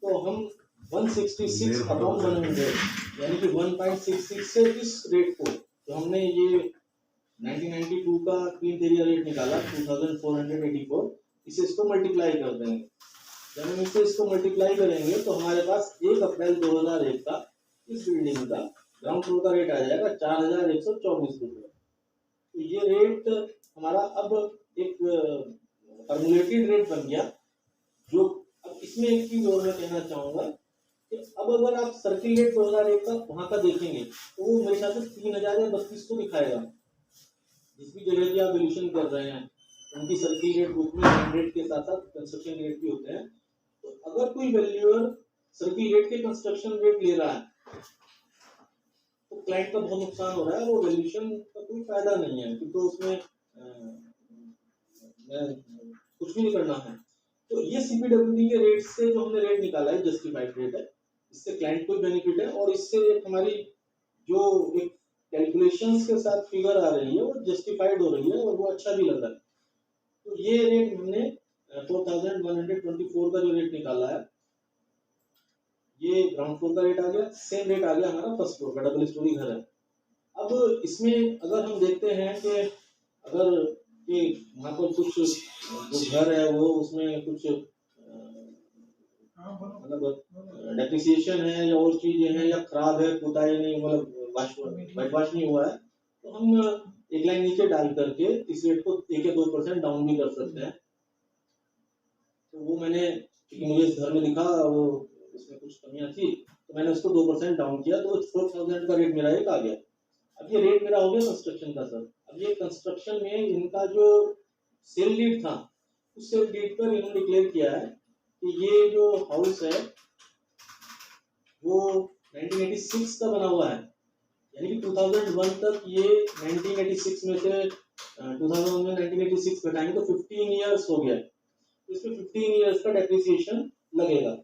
तो हम 166 अपॉन 100 यानी कि 1.66 से इस रेट को जो हमने ये 1992 का प्लिंथ एरिया रेट निकाला 2484, इसे इसको मल्टीप्लाई कर देंगे। जब हम इसको मल्टीप्लाई करेंगे तो हमारे पास 1 अप्रैल 2001 का इस बिल्डिंग का ग्राउंड फ्लोर का रेट आ जाएगा 4124 रुपये। तो ये रेट हमारा अब एक फॉर्मुलेटेड रेट बन गया। जो अब इसमें एक चीज और मैं कहना चाहूंगा कि अब अगर आप सर्किल रेट 2001 का वहां का देखेंगे तो वो मेरे ख्याल से 3032 को दिखाएगा। जिस भी जगह की आप वैल्यूएशन कर रहे हैं उनकी सर्किल रेट बुक में लैंड रेट के साथ साथ कंस्ट्रक्शन रेट भी होते हैं। तो अगर कोई वैल्यूअर सर्किल रेट के कंस्ट्रक्शन रेट ले रहा है तो क्लाइंट का बहुत नुकसान हो रहा है, वो वैल्यूएशन का कोई फायदा नहीं है, क्योंकि उसमें कुछ भी नहीं करना है। तो ये सीपीडब्ल्यूडी के रेट से जो हमने रेट निकाला है जस्टिफाइड रेट है, इससे क्लाइंट को बेनिफिट है और इससे एक हमारी जो एक कैलकुलेशंस के साथ फिगर आ रही है वो जस्टिफाइड हो रही है और वो अच्छा भी लग रहा है। तो ये रेट हमने 4124 का जो रेट निकाला है, ये ग्राउंड फ्लोर का रेट आ गया, सेम रेट आ गया हमारा फर्स्ट फ्लोर का, डबल स्टोरी घर है। अब इसमें अगर हम देखते हैं कि अगर कि वहाँ पर कुछ जो घर है वो उसमें कुछ मतलब डेप्रिसिएशन है या और चीजें हैं या खराब है, पुताई नहीं, मतलब वाइट वॉश नहीं हुआ है, तो हम एक लाइन नीचे डाल करके इस रेट को 1 या 2% डाउन भी कर सकते हैं। तो वो मैंने, क्योंकि मुझे इस घर में दिखा वो उसमें कुछ कमियां थी, तो मैंने उसको 2% डाउन किया, तो 4000 का रेट मेरा एक आ गया। अब ये रेट मेरा हो गया कंस्ट्रक्शन का सर। अब ये कंस्ट्रक्शन में इनका जो सेल डीड था उस सेल डीड पर इन्होंने डिक्लेयर किया है कि ये जो हाउस है वो 1986 का बना हुआ है, यानी कि 2001 तक ये 1986 में से 2001 में 1986 घटाएंगे तो 15 इयर्स हो गया, तो इसमें 15 इयर्स का डेप्रिसिएशन लगेगा।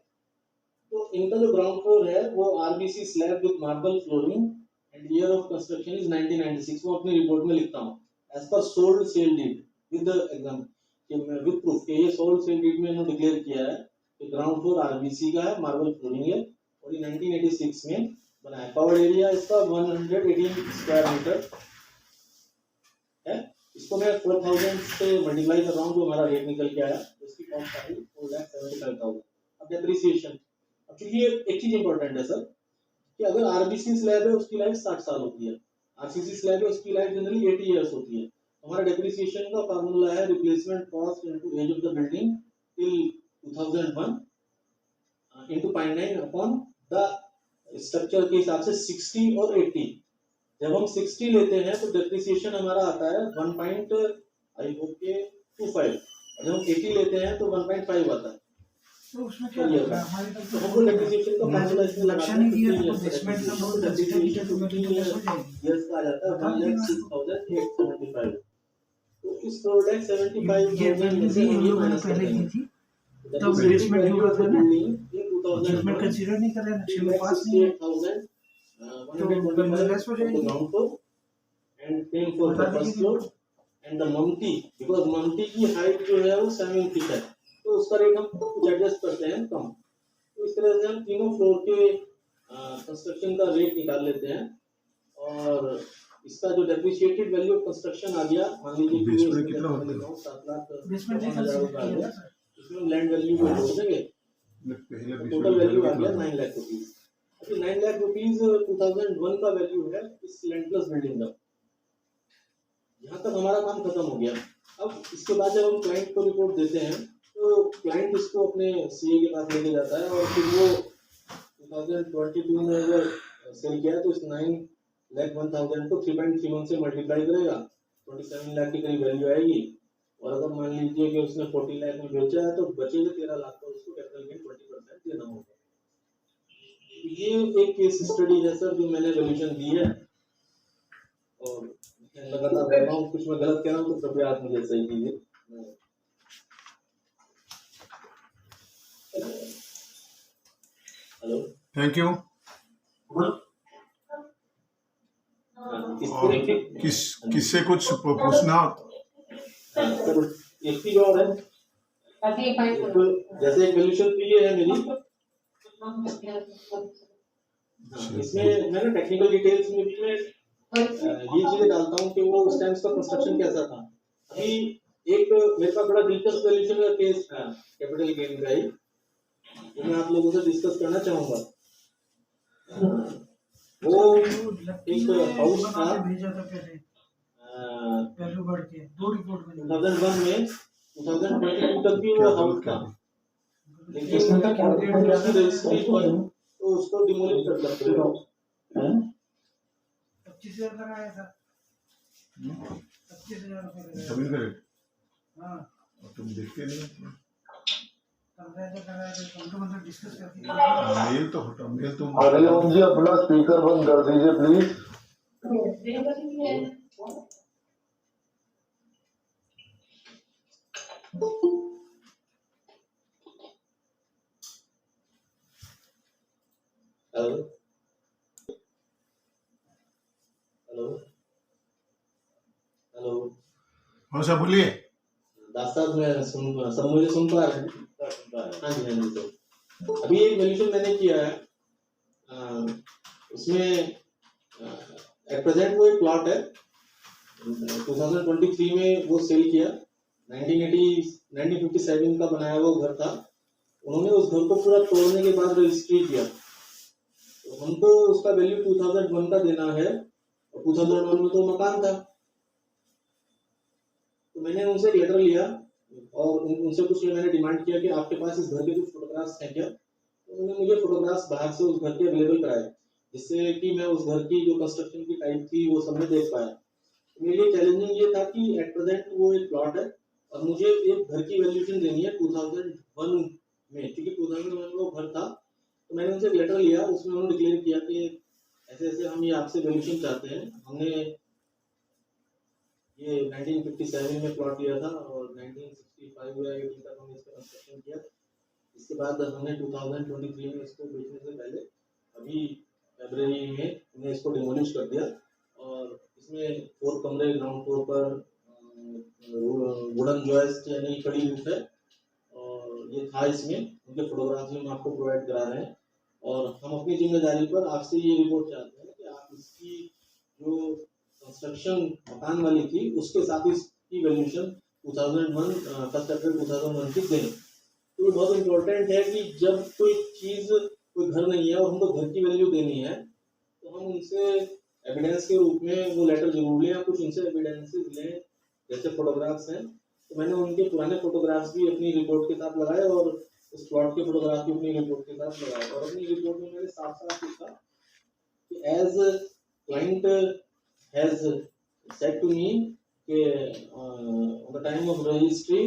तो इनका जो ग्राउंड फ्लोर है वो RBC slab with marble flooring and year of construction is 1996, वो अपनी रिपोर्ट में लिखता हूँ as per sold sale deed with exam with proof कि ये सोल्ड सेल डीड में इन्होंने डिक्लेयर किया है कि ग्राउंड फ्लोर आरबीसी का है, मार्बल फ्लोरिंग है और ये 1986 में बना है। पावर एरिया इसका 118 स्क्वायर मीटर है। इसको मैं 4000 से मल्टीप्लाई कर रहा हूँ, जो हमारा रेट निकल के आया, उसकी कॉस्ट आ रही 4,75,000। अब डेप्रिसिएशन, अब क्योंकि एक चीज इंपॉर्टेंट है सर कि अगर आरबीसी स्लैब है उसकी लाइफ 60 साल होती है, आरसीसी स्लैब है उसकी लाइफ जनरली 80 इयर्स होती है। हमारा डेप्रिसिएशन का फार्मूला है replacement cost into age of the building till 2001 into 0.9 upon the structure के हिसाब से 60 और 80। जब हम 60 लेते हैं तो डेप्रिसिएशन हमारा आता है 1.25, जब हम 80 लेते हैं तो 1.5 आता है। तो उसमें क्या ये होगा हमारे पास तो हमको डेप्रिसिएशन का फार्मूला इसमें लक्ष्य नहीं दिया तो बेसमेंट का बहुत डेप्रिसिएशन तो लेस हो जाएगी। यस का आ जाता है 1,06,875। तो इस 4,75,000 में से हम ये माइनस पहले करेंगे की थी तब बेसमेंट जो करते हैं ना बेसमेंट 2000 कंसीडर नहीं कर रहे हैं, नक्शे में पास नहीं है लेस हो जाएगी। and paying for the first floor and the ममती, because ममती की हाइट जो है वो 7 फीट है, तो उसका रेट हम कुछ एडजस्ट करते हैं कम। तो इस तरह से हम तीनों फ्लोर के कंस्ट्रक्शन का रेट निकाल लेते हैं और इसका जो डेप्रिशिएटेड वैल्यू ऑफ कंस्ट्रक्शन आ गया, मान लीजिए कि बेसमेंट कितना होता है? 7,50,000 आ गया, इसमें लैंड वैल्यू को जोड़ देंगे, पहले टोटल वैल्यू आ गया 9 लाख रुपीज। अभी 9 लाख रुपीज 2001 का वैल्यू है इस लैंड प्लस बिल्डिंग का। यहाँ तक हमारा काम खत्म हो गया। अब इसके बाद जब हम क्लाइंट को रिपोर्ट देते हैं तो क्लाइंट इसको अपने सीए के पास लेके जाता है और फिर वो 2022 में अगर सेल किया है तो इस 9,01,000 को 3.31 से मल्टीप्लाई करेगा, 27 लाख की करीब वैल्यू आएगी। और अगर मान लीजिए कि उसने 40 लाख में बेचा है तो बचेगा 13 लाख का, उसको कैपिटल गेन 20% देना होगा। ये एक केस स्टडी है सर जो मैंने वैल्यूएशन दी है और लगातार कर रहा हूँ। कुछ मैं गलत कह रहा हूँ तो कृपया आप मुझे सही कीजिए। Hello, thank you. इस और तरह के किससे कुछ पूछना? सर एक चीज और है, तो जैसे एक वैल्यूएशन तो ये है मेरी, इसमें मैं ना टेक्निकल डिटेल्स में भी मैं ये चीजें डालता हूँ कि वो उस टाइम का कंस्ट्रक्शन कैसा था। अभी एक मेरे पास बड़ा दिलचस्प वैल्यूएशन का केस था कैपिटल गेन का ही, जो मैं आप लोगों से डिस्कस करना चाहूंगा। वो एक हाउस था, भेजा था पहले वैल्यू बढ़ के 2 रिपोर्ट में 2001 में 2022 तक भी वो हाउस था, लेकिन इसमें तो क्या रजिस्ट्री पर तो उसको डिमोलिश कर सकते हो। 25,000 लगाया था 25,000 रुपये लगाया। जमीन का रेट? हाँ और तुम देखते नहीं हो। कराया तो तुम तो मतलब डिस्कस करती थी। मेल तो हटा, मेल तुम हरिओम जी अपना स्पीकर बंद कर दीजिए प्लीज। हेलो हेलो हेलो, हाँ सर बोलिए। दास साहब मैं सब मुझे सुन पा रहे हैं? हाँ जी सर। अभी एक वैल्यूएशन मैंने किया है, उसमें एट प्रेजेंट वो एक प्लॉट है, 2023 में वो सेल किया, 1957 का बनाया हुआ घर था। उन्होंने उस घर को पूरा तोड़ने के बाद रजिस्ट्री किया, तो हमको उसका वैल्यू 2001 का देना है और 2001 में तो मकान था। तो मैंने उनसे एक लेटर लिया और उनसे कुछ मैंने डिमांड किया कि आपके पास इस घर के कुछ फोटोग्राफ्स हैं क्या। तो उन्होंने मुझे फोटोग्राफ्स बाहर से उस घर के अवेलेबल कराए, जिससे कि मैं उस घर की जो कंस्ट्रक्शन की टाइप थी वो सब में देख पाया। तो मेरे लिए चैलेंजिंग ये था कि एट प्रेजेंट वो एक प्लॉट है और मुझे एक घर की वैल्यूएशन देनी है 2001 में, क्योंकि 2001 में वो घर था। तो मैंने उनसे एक लेटर लिया, उसमें उन्होंने डिक्लेयर किया कि ऐसे ऐसे हम ये आपसे वैल्यूएशन चाहते हैं। हमने ये 1957 में प्लॉट लिया था और 1965 या 80 तक हमने इसका कंस्ट्रक्शन किया। इसके बाद हमने 2023 में इसको बेचने से पहले अभी फरवरी में हमने इसको डिमोलिश कर दिया और इसमें 4 कमरे ग्राउंड फ्लोर पर वुडन जॉइस्ट यानी कड़ी रूफ है और ये था इसमें। उनके फोटोग्राफ्स हम आपको प्रोवाइड करा रहे हैं और हम अपनी जिम्मेदारी पर आपसे ये रिपोर्ट चाहते हैं कि आप इसकी जो कंस्ट्रक्शन मकान वाली थी उसके साथ इसकी वैल्यूएशन 2001 1 अप्रैल 2001 की दें। तो ये बहुत इम्पोर्टेंट है कि जब कोई चीज़ कोई घर नहीं है और हमको घर की वैल्यू देनी है तो हम उनसे एविडेंस के रूप में वो लेटर जरूर लें या कुछ उनसे एविडेंसेस लें, जैसे फोटोग्राफ्स हैं तो मैंने उनके पुराने फोटोग्राफ्स भी अपनी रिपोर्ट के साथ लगाए और उस प्लॉट के फोटोग्राफ भी अपनी रिपोर्ट के साथ लगाए और अपनी रिपोर्ट में मैंने साफ साफ लिखा कि as client has said to me कि on the time of registry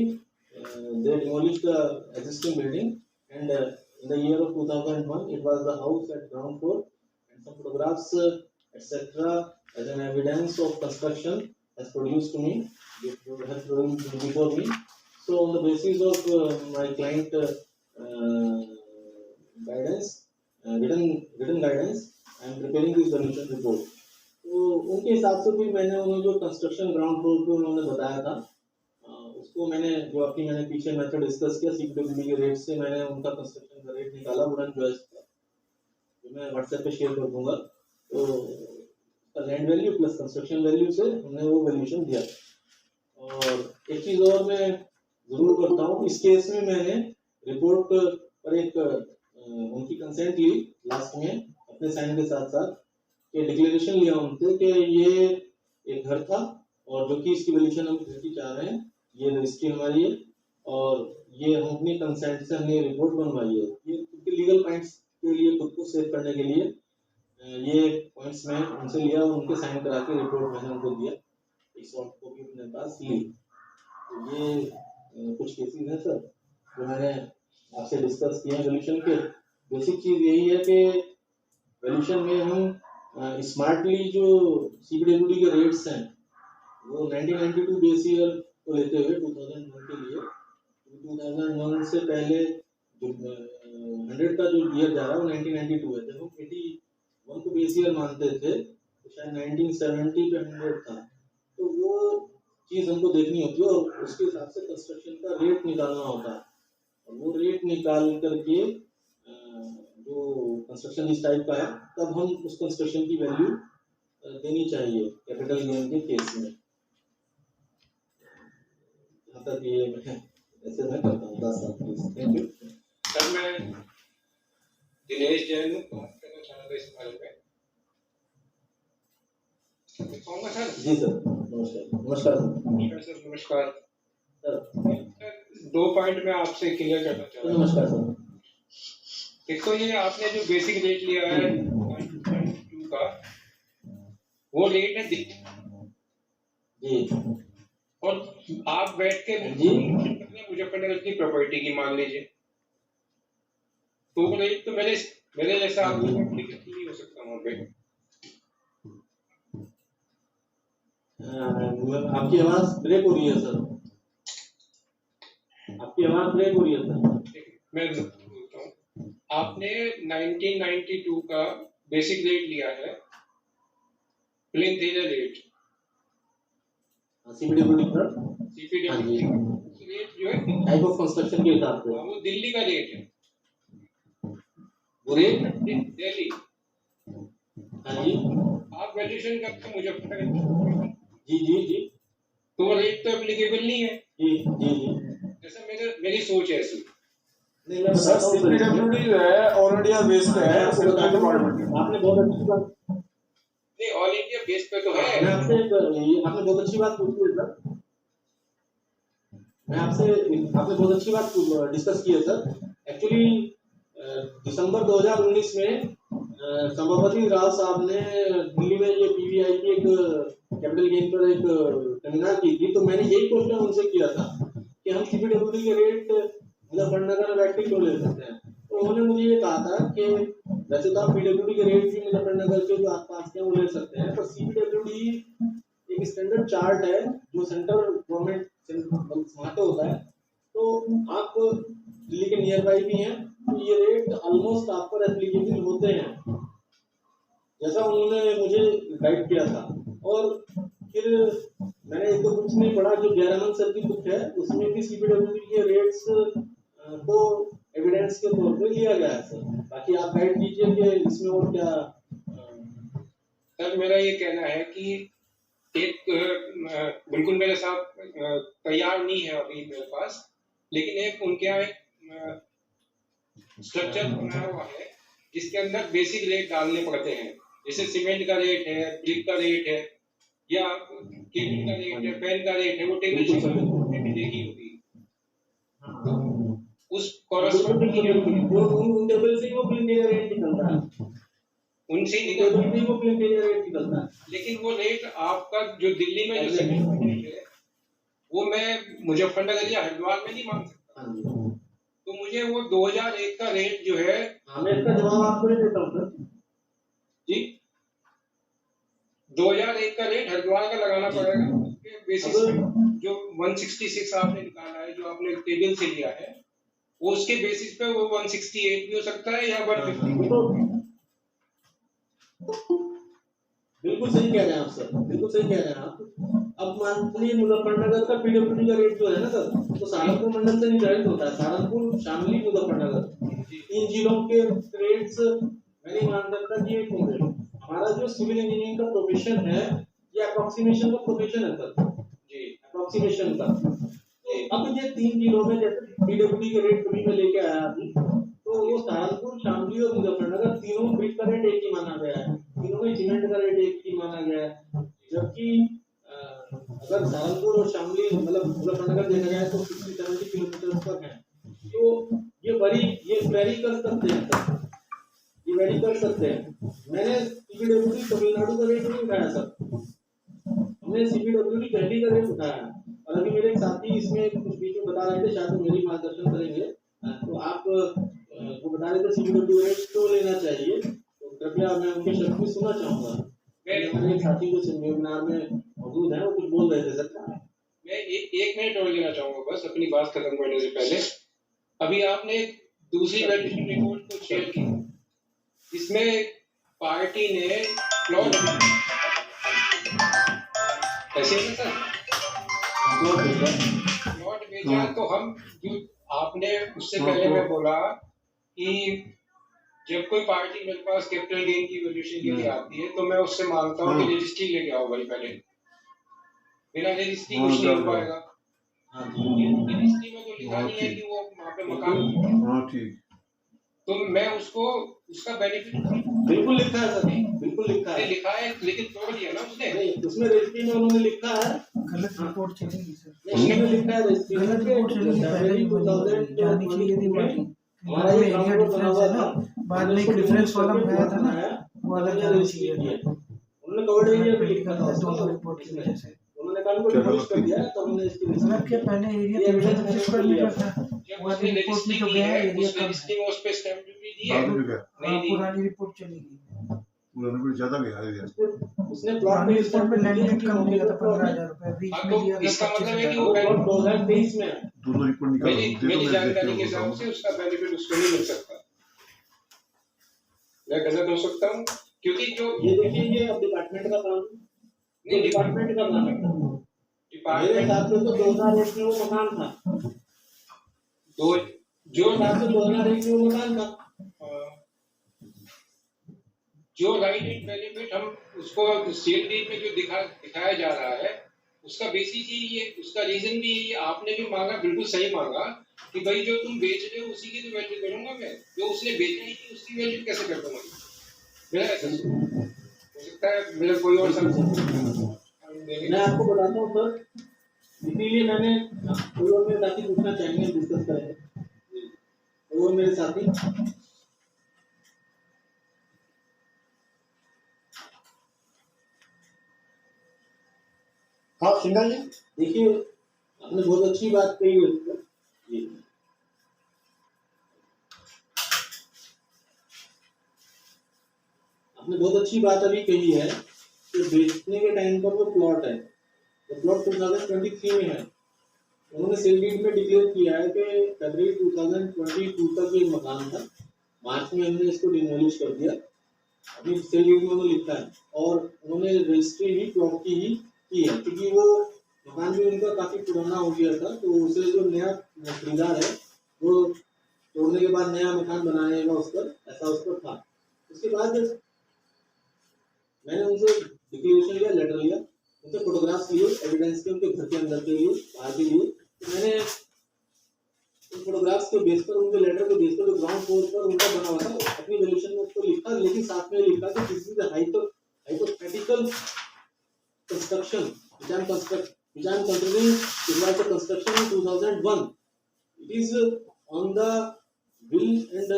they demolished the existing building and in the year of 2001 it was the house at ground floor and some photographs etc as an evidence of construction has produced to me has produced before me. So on the basis of my client guidance written guidance I am preparing this valuation report. तो उनके हिसाब से फिर मैंने उन्हें जो कंस्ट्रक्शन ग्राउंड फ्लोर पे उन्होंने बताया था उसको मैंने जो आपकी मैंने पीछे मेथड डिस्कस किया सीपीडब्ल्यूडी के रेट से मैंने उनका कंस्ट्रक्शन का रेट निकाला वुडन जॉइस का जो मैं व्हाट्सएप पे शेयर कर दूंगा। तो land value plus construction value से हमने वो वैल्यूएशन दिया। और एक चीज़ और मैं ज़रूर करता हूँ, इस केस में मैंने रिपोर्ट पर एक उनकी कंसेंट ली लास्ट में अपने साइन के साथ साथ कि डिक्लेरेशन लिया उनसे कि ये एक घर था और जो कि इसकी वैल्यूएशन हम 50 चाह रहे हैं, ये रजिस्ट्री हमारी है और ये हम अपनी कंसेंट से हमने रिपोर्ट बनवाई है। ये क्योंकि लीगल पॉइंट्स के लिए खुद को सेव करने के लिए ये पॉइंट्स मैं उनसे लिया और उनके साइन करा के रिपोर्ट मैंने उनको दिया, एक सॉफ्ट कॉपी अपने पास ली। तो ये कुछ केसेस हैं सर जो मैंने आपसे डिस्कस किए हैं वैल्यूएशन के। बेसिक चीज़ यही है कि वैल्यूएशन में हम स्मार्टली जो सीपीडब्ल्यूडी के रेट्स हैं वो 1992 बेस ईयर को लेते हुए 2001 के लिए 2001 से पहले जो 100 का जो ईयर जा रहा है वो 1992 है। जब हम 81 को बेस ईयर मानते थे तो शायद 1970 पे 100 था, तो वो चीज़ हमको देखनी होती है और उसके हिसाब से कंस्ट्रक्शन का रेट निकालना होता है और वो रेट निकाल करके जो कंस्ट्रक्शन इस टाइप का है तब हम उस कंस्ट्रक्शन की वैल्यू देनी चाहिए कैपिटल गेन के केस में। यहाँ तक ये ऐसे मैं करता हूँ 10 साल प्लीज। Thank you sir. मैं दिनेश जैन बात करना चाह रहा था इस बारे में। सर जी सर नमस्कार। नमस्कार सर। नमस्कार सर। 2 पॉइंट मैं आपसे क्लियर करना चाह रहा हूँ। नमस्कार सर। देखो ये आपने जो बेसिक रेट लिया है 2 का वो रेट है जी और आप बैठ के मुजफ्फरनगर की प्रॉपर्टी की मान लीजिए तो वो रेट तो मेरे जैसा नहीं हो सकता वहाँ पे। आपकी आवाज ब्रेक हो रही है सर, आपकी आवाज ब्रेक हो रही है सर। मैं बोलता हूँ आपने 1992 का बेसिक रेट लिया है प्लिंथ एरिया रेट सीपीडब्ल्यूडी पर सीपीडब्ल्यूडी रेट जो है टाइप ऑफ कंस्ट्रक्शन के हिसाब से वो दिल्ली का रेट है। वो रेट दिल्ली हाँ जी आप वैल्यूएशन करते हैं मुजफ्फरनगर जी जी जी तो वो रेट तो एप्लीकेबल नहीं है। जी जी जी जैसा मेरी सोच है ऐसी। नहीं मैं सर सीपीडब्ल्यूडी जो है ऑल इंडिया बेस्ड है सेंट्रल डिपार्टमेंट। आपने बहुत अच्छी बात नहीं ऑल इंडिया बेस पे तो है। मैं आपसे आपने बहुत अच्छी बात पूछी है सर। मैं आपसे आपने बहुत अच्छी बात डिस्कस की है सर। एक्चुअली दिसंबर 2019 में सभापति राव साहब ने दिल्ली में ये पीवीआई की एक कैपिटल गेन पर एक सेमिनार की थी, तो मैंने यही क्वेश्चन उनसे किया था कि हम सीपीडब्ल्यूडी के रेट मुजफ्फरनगर बैठ के क्यों ले सकते हैं। तो उन्होंने मुझे ये कहा था कि वैसे तो आप पीडब्ल्यूडी के रेट भी मुजफ्फरनगर के जो आसपास के वो ले सकते हैं, पर सीपीडब्ल्यूडी एक स्टैंडर्ड चार्ट है जो सेंट्रल गवर्नमेंट वहाँ पे होता है, तो आप दिल्ली के नियर बाई भी हैं तो ये रेट ऑलमोस्ट आप पर एप्लीकेबल होते हैं जैसा उन्होंने मुझे गाइड किया था। और फिर मैंने एक तो बुक्स में पढ़ा जो जयरामन सर की बुक है उसमें भी सीपीडब्ल्यूडी के रेट्स को एविडेंस के तौर पे लिया गया है सर। बाकी आप गाइड कीजिए कि इसमें और क्या। सर मेरा ये कहना है कि एक बिल्कुल मेरे साथ तैयार नहीं है अभी मेरे पास, लेकिन एक उनके यहाँ एक स्ट्रक्चर बनाया हुआ है जिसके अंदर बेसिक रेट डालने पड़ते हैं, जैसे सीमेंट का रेट है, ब्रिक का रेट है, या केबल का रेट है, फैन का रेट है, वो टेबल शीट में देखी होगी। तो उस कॉरस्पॉन्डिंग वो उन टेबल से ही वो प्रिंटेड रेट निकलता है, उनसे ही टेबल से ही वो प्रिंटेड रेट निकलता है। लेकिन वो रेट आपका जो दिल्ली में जो सीमेंट का रेट है वो मैं मुजफ्फरनगर या हरिद्वार में नहीं मांग सकता। तो मुझे वो 2001 का रेट जो है, मैं इसका जवाब आपको नहीं देता हूँ सर जी 2001 का रेट हरिद्वार का लगाना पड़ेगा, उसके बेसिस पे जो 166 आपने निकाला है, जो आपने टेबल से लिया है, वो उसके बेसिस पे वो 168 भी हो सकता है या 150। बिल्कुल सही कह रहे हैं आप सर, बिल्कुल सही कह रहे हैं आप। अब मान लीजिए मुजफ्फरनगर का पीडब्ल्यूडी का रेट जो है ना सर, तो सहारनपुर मंडल से निर्धारित होता है। सहारनपुर, शामली, मुजफ्फरनगर, इन जिलों के रेट्स मैं नहीं मान सकता कि एक होंगे। हमारा जो सिविल इंजीनियरिंग का प्रोफेशन है, ये अप्रोक्सीमेशन का प्रोफेशन है सर जी, अप्रोक्सीमेशन का। तो अब ये 3 जिलों में जैसे पीडब्ल्यूडी के रेट कभी मैं लेके आया अभी, तो वो सहारनपुर, शामली और मुजफ्फरनगर तीनों ब्रिक का रेट एक ही माना गया है, तीनों में सीमेंट का रेट एक ही माना गया है। जबकि अगर सहारनपुर और शामली मतलब मुजफ्फरनगर देखा जाए तो 60-70 किलोमीटर तक है। तो ये वेरी कर सकते हैं सर, ये वेरी कर सकते हैं। मैंने सीपीडब्ल्यूडी तमिलनाडु का रेट नहीं उठाया सर, हमने सीपीडब्ल्यूडी दिल्ली का रेट उठाया। और अभी मेरे एक साथी इसमें कुछ बीच में बता रहे थे, शायद वो मेरी मार्गदर्शन करेंगे, तो आप वो बता रहे थे सीपीडब्ल्यू रेट क्यों लेना चाहिए, तो कृपया मैं उनके शब्द में सुनना चाहूंगा। मेरे एक साथी जो सेमिनार में मौजूद है वो कुछ बोल रहे थे सर। मैं एक मिनट और लेना चाहूंगा बस अपनी बात खत्म करने से पहले। अभी आपने दूसरी वैल्यूएशन रिपोर्ट को शेयर की, इसमें पार्टी ने प्लॉट ऐसे ही ना सर प्लॉट बेचा, तो हम जो आपने उससे पहले मैं बोला कि जब कोई पार्टी मेरे पास कैपिटल गेन की वैल्यूएशन के लिए आती है तो मैं उससे मांगता हूँ कि रजिस्ट्री लेके आओ भाई, पहले बिना रजिस्ट्री कुछ नहीं हो पाएगा। रजिस्ट्री में तो लिखा नहीं है कि वो वहाँ पे मकान, ठीक, तो मैं उसको उसका बेनिफिट बिल्कुल लिखा है सर, बिल्कुल लिखा है, लिखा है, लेकिन तोड़ दिया ना उसने। नहीं, उसमें रजिस्ट्री में उन्होंने लिखा है, गलत रिपोर्ट चलेगी सर, उसमें लिखा है रजिस्ट्री में गलत रिपोर्ट चलेगी। पहले ही जाने के लिए थी पार्टी, हमारा ये एरिया डिफरेंस है ना, बाद में एक रेफरेंस वाला बनाया था ना, वो अलग जाना चाहिए था। उन्होंने कवर्ड एरिया पे लिखा था दोनों रिपोर्ट की वजह से उन्होंने कहा को डिमोलिश कर दिया, तो हमने इसकी मतलब कि पहले एरिया डिफरेंस शिफ्ट करने का था, जब वो उसने रिपोर्ट में रजिस्ट्री जो की गया है, एरिया उस कम रजिस्ट्री में उस पे स्टैम्प ड्यूटी दी है, बाद में गया, नहीं दी। पुरानी रिपोर्ट चलेगी। पुराने में ज्यादा गया एरिया। उसने प्लॉट पुरानी में रिपोर्ट में लैंड रेट कम दिया था 15,000 रुपए, बीच हाँ, में तो दिया था इसका मतलब है कि 25,000। वो प्लॉट 2023 में है। दोनों रिपोर्ट निकालो, मेरी दे दो, मेरी मैं जानकारी के देख हिसाब के से उसका बेनिफिट उसको नहीं मिल सकता। मैं गलत हो सकता हूँ, क्योंकि जो ये देखिए, ये अब डिपार्टमेंट का काम, ये डिपार्टमेंट का काम है। मेरे डिपार्टमेंट हिसाब से तो 2001 में वो मकान था, दो जो हिसाब से 2001 में वो मकान था। जो राइट एंड बेनिफिट हम उसको सेल डीड में जो दिखाया जा रहा है, उसका बेसिस ही ये, उसका रीजन भी ये आपने भी मांगा, बिल्कुल सही मांगा कि भाई जो तुम बेच रहे हो उसी की तो वैल्यू करूंगा मैं, जो उसने बेचा ही नहीं उसकी वैल्यू कैसे कर दूंगा। मेरा ऐसा हो सकता है, मेरा कोई और मैं आपको बताता हूँ सर, इसीलिए मैंने कोई और मेरे साथी पूछना चाहेंगे, डिस्कस करेंगे, कोई और मेरे साथी। हाँ सिंघल जी, देखिए आपने बहुत अच्छी बात कही है उस पर, जी आपने बहुत अच्छी बात अभी कही है कि बेचने के टाइम पर वो प्लॉट है, तो प्लॉट 2023 में है। उन्होंने सेल डीड में डिक्लेयर किया है कि फरवरी 2022 तक ये मकान था, मार्च में हमने इसको डिमोलिश कर दिया। अभी सेल डीड में उन्होंने लिखा है और उन्होंने रजिस्ट्री भी प्लॉट की ही की है, क्योंकि वो मकान भी उनका काफी पुराना हो गया था, तो उसे जो नया खरीदार है वो तोड़ने के बाद नया मकान बनाएगा उस पर, ऐसा उस पर था। उसके बाद मैंने उनसे डिक्लेरेशन लिया, लेटर लिया, उनसे फोटोग्राफ्स लिए, एविडेंस के, उनके घर के अंदर के लिए, बाहर के लिए। तो मैंने उन फोटोग्राफ्स के बेस पर, उनके लेटर के बेस पर जो ग्राउंड फ्लोर पर उनका बना हुआ था, अपनी वैल्यूएशन में उसको लिखा, लेकिन साथ में लिखा कि this is the hypothetical construction which I am considering it was a construction in 2001. It is on the will and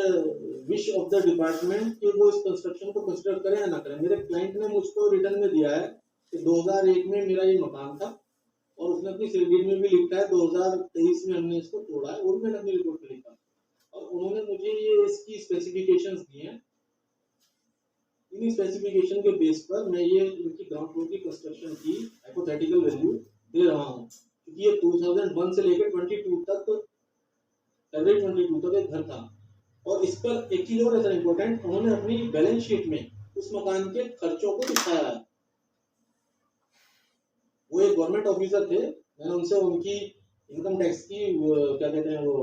wish of the department कि वो इस कंस्ट्रक्शन को कंसिडर करें या ना करें। मेरे क्लाइंट ने मुझको रिटर्न में दिया है कि 2001 में मेरा ये मकान था और उसने अपनी सेल में भी लिखा है 2023 में हमने इसको तोड़ा है, वो भी मैंने अपनी रिपोर्ट में लिखा। और उन्होंने मुझे ये इसकी स्पेसिफिकेशंस दी हैं। इन स्पेसिफिकेशन के बेस पर मैं ये इनकी ग्राउंड फ्लोर की कंस्ट्रक्शन की हाइपोथेटिकल वैल्यू दे रहा हूँ, क्योंकि ये 2001 से लेकर 22 तक, फरवरी 22 तक एक घर था। और इस पर एक चीज और है इम्पोर्टेंट, उन्होंने अपनी बैलेंस शीट में उस मकान के खर्चों को दिखाया है। वो एक गवर्नमेंट ऑफिसर थे, मैंने उनसे उनकी इनकम टैक्स की क्या कहते हैं वो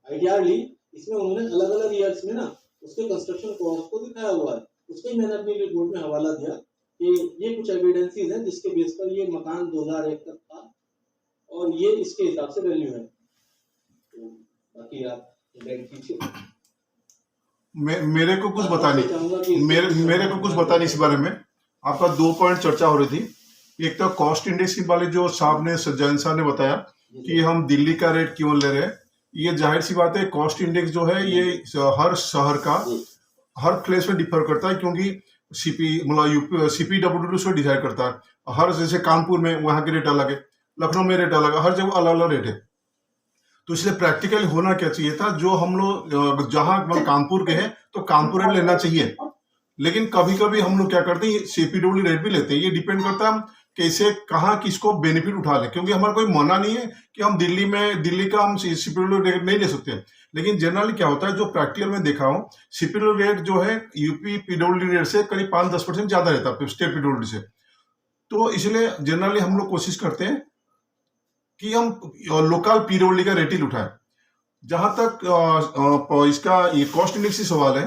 आईटीआर ली। इसमें उन्होंने अलग अलग ईयर्स में ना उसके कंस्ट्रक्शन कॉस्ट को दिखाया हुआ है। उसको ही मैंने अपनी रिपोर्ट में हवाला दिया कि ये कुछ एविडेंसेस हैं जिसके बेस पर ये मकान 2001 तक था और ये इसके हिसाब से वैल्यू है। तो बाकी आप गाइड कीजिए। मेरे को कुछ बतानी, मेरे को कुछ बतानी इस बारे में। आपका 2 पॉइंट चर्चा हो रही थी। एक तो कॉस्ट इंडेक्स वाले जो साहब ने, जैन साहब ने बताया कि हम दिल्ली का रेट क्यों ले रहे हैं। ये जाहिर सी बात है, कॉस्ट इंडेक्स जो है ये हर शहर का हर प्लेस में डिफर करता है, क्योंकि CPWD से डिसाइड करता है। हर जैसे कानपुर में वहाँ के रेट अलग है, लखनऊ में रेट अलग है, हर जगह अलग अलग रेट है। तो इसलिए प्रैक्टिकली होना क्या चाहिए था, जो हम लोग जहाँ कानपुर के हैं तो कानपुर रेट लेना चाहिए। लेकिन कभी कभी हम लोग क्या करते हैं, CPWD रेट भी लेते हैं। ये डिपेंड करता है कैसे कहाँ किसको बेनिफिट उठा ले, क्योंकि हमारा कोई मना नहीं है कि हम दिल्ली का हम CPWD रेट नहीं ले सकते। लेकिन जनरली क्या होता है, जो प्रैक्टिकल में देखा हूँ, CPWD रेट जो है यूपी PWD रेट से करीब 5-10% ज्यादा रहता है स्टेट PWD से। तो इसलिए जनरली हम लोग कोशिश करते हैं कि हम लोकल PWD का रेट ही उठाएं। जहां तक इसका ये कॉस्ट इंडेक्स से सवाल है,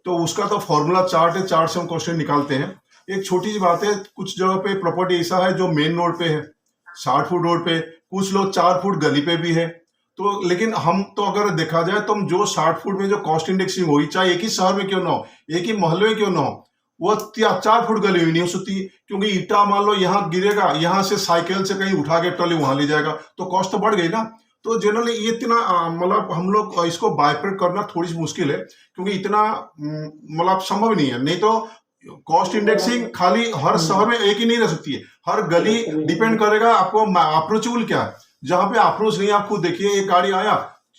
तो उसका तो फॉर्मूला चार्ट है, चार्ट से हम कॉस्ट निकालते हैं। एक छोटी सी बात है, कुछ जगह पे प्रॉपर्टी ऐसा है जो मेन रोड पे है, 60 फुट रोड पे, कुछ लोग 4 फुट गली पे भी है। तो लेकिन हम तो अगर देखा जाए तो हम जो 60 फुट में जो कॉस्ट इंडेक्सिंग होगी, चाहे एक ही शहर में क्यों ना हो, एक ही मोहल्ले में क्यों ना हो, वो 4 फुट गली में नहीं हो सकती, क्योंकि ईटा मान लो यहाँ गिरेगा, यहाँ से साइकिल से कहीं उठा के ट्रॉली वहां ले जाएगा, तो कॉस्ट तो बढ़ गई ना। तो जनरली ये इतना मतलब हम लोग इसको बाइफरेट करना थोड़ी सी मुश्किल है, क्योंकि इतना मतलब संभव नहीं है। नहीं तो कॉस्ट इंडेक्सिंग खाली हर शहर में एक ही नहीं रह सकती है, हर गली डिपेंड करेगा आपको अप्रोचेबल क्या है। जहां पे अप्रोच नहीं, आप खुद देखिए, एक गाड़ी आया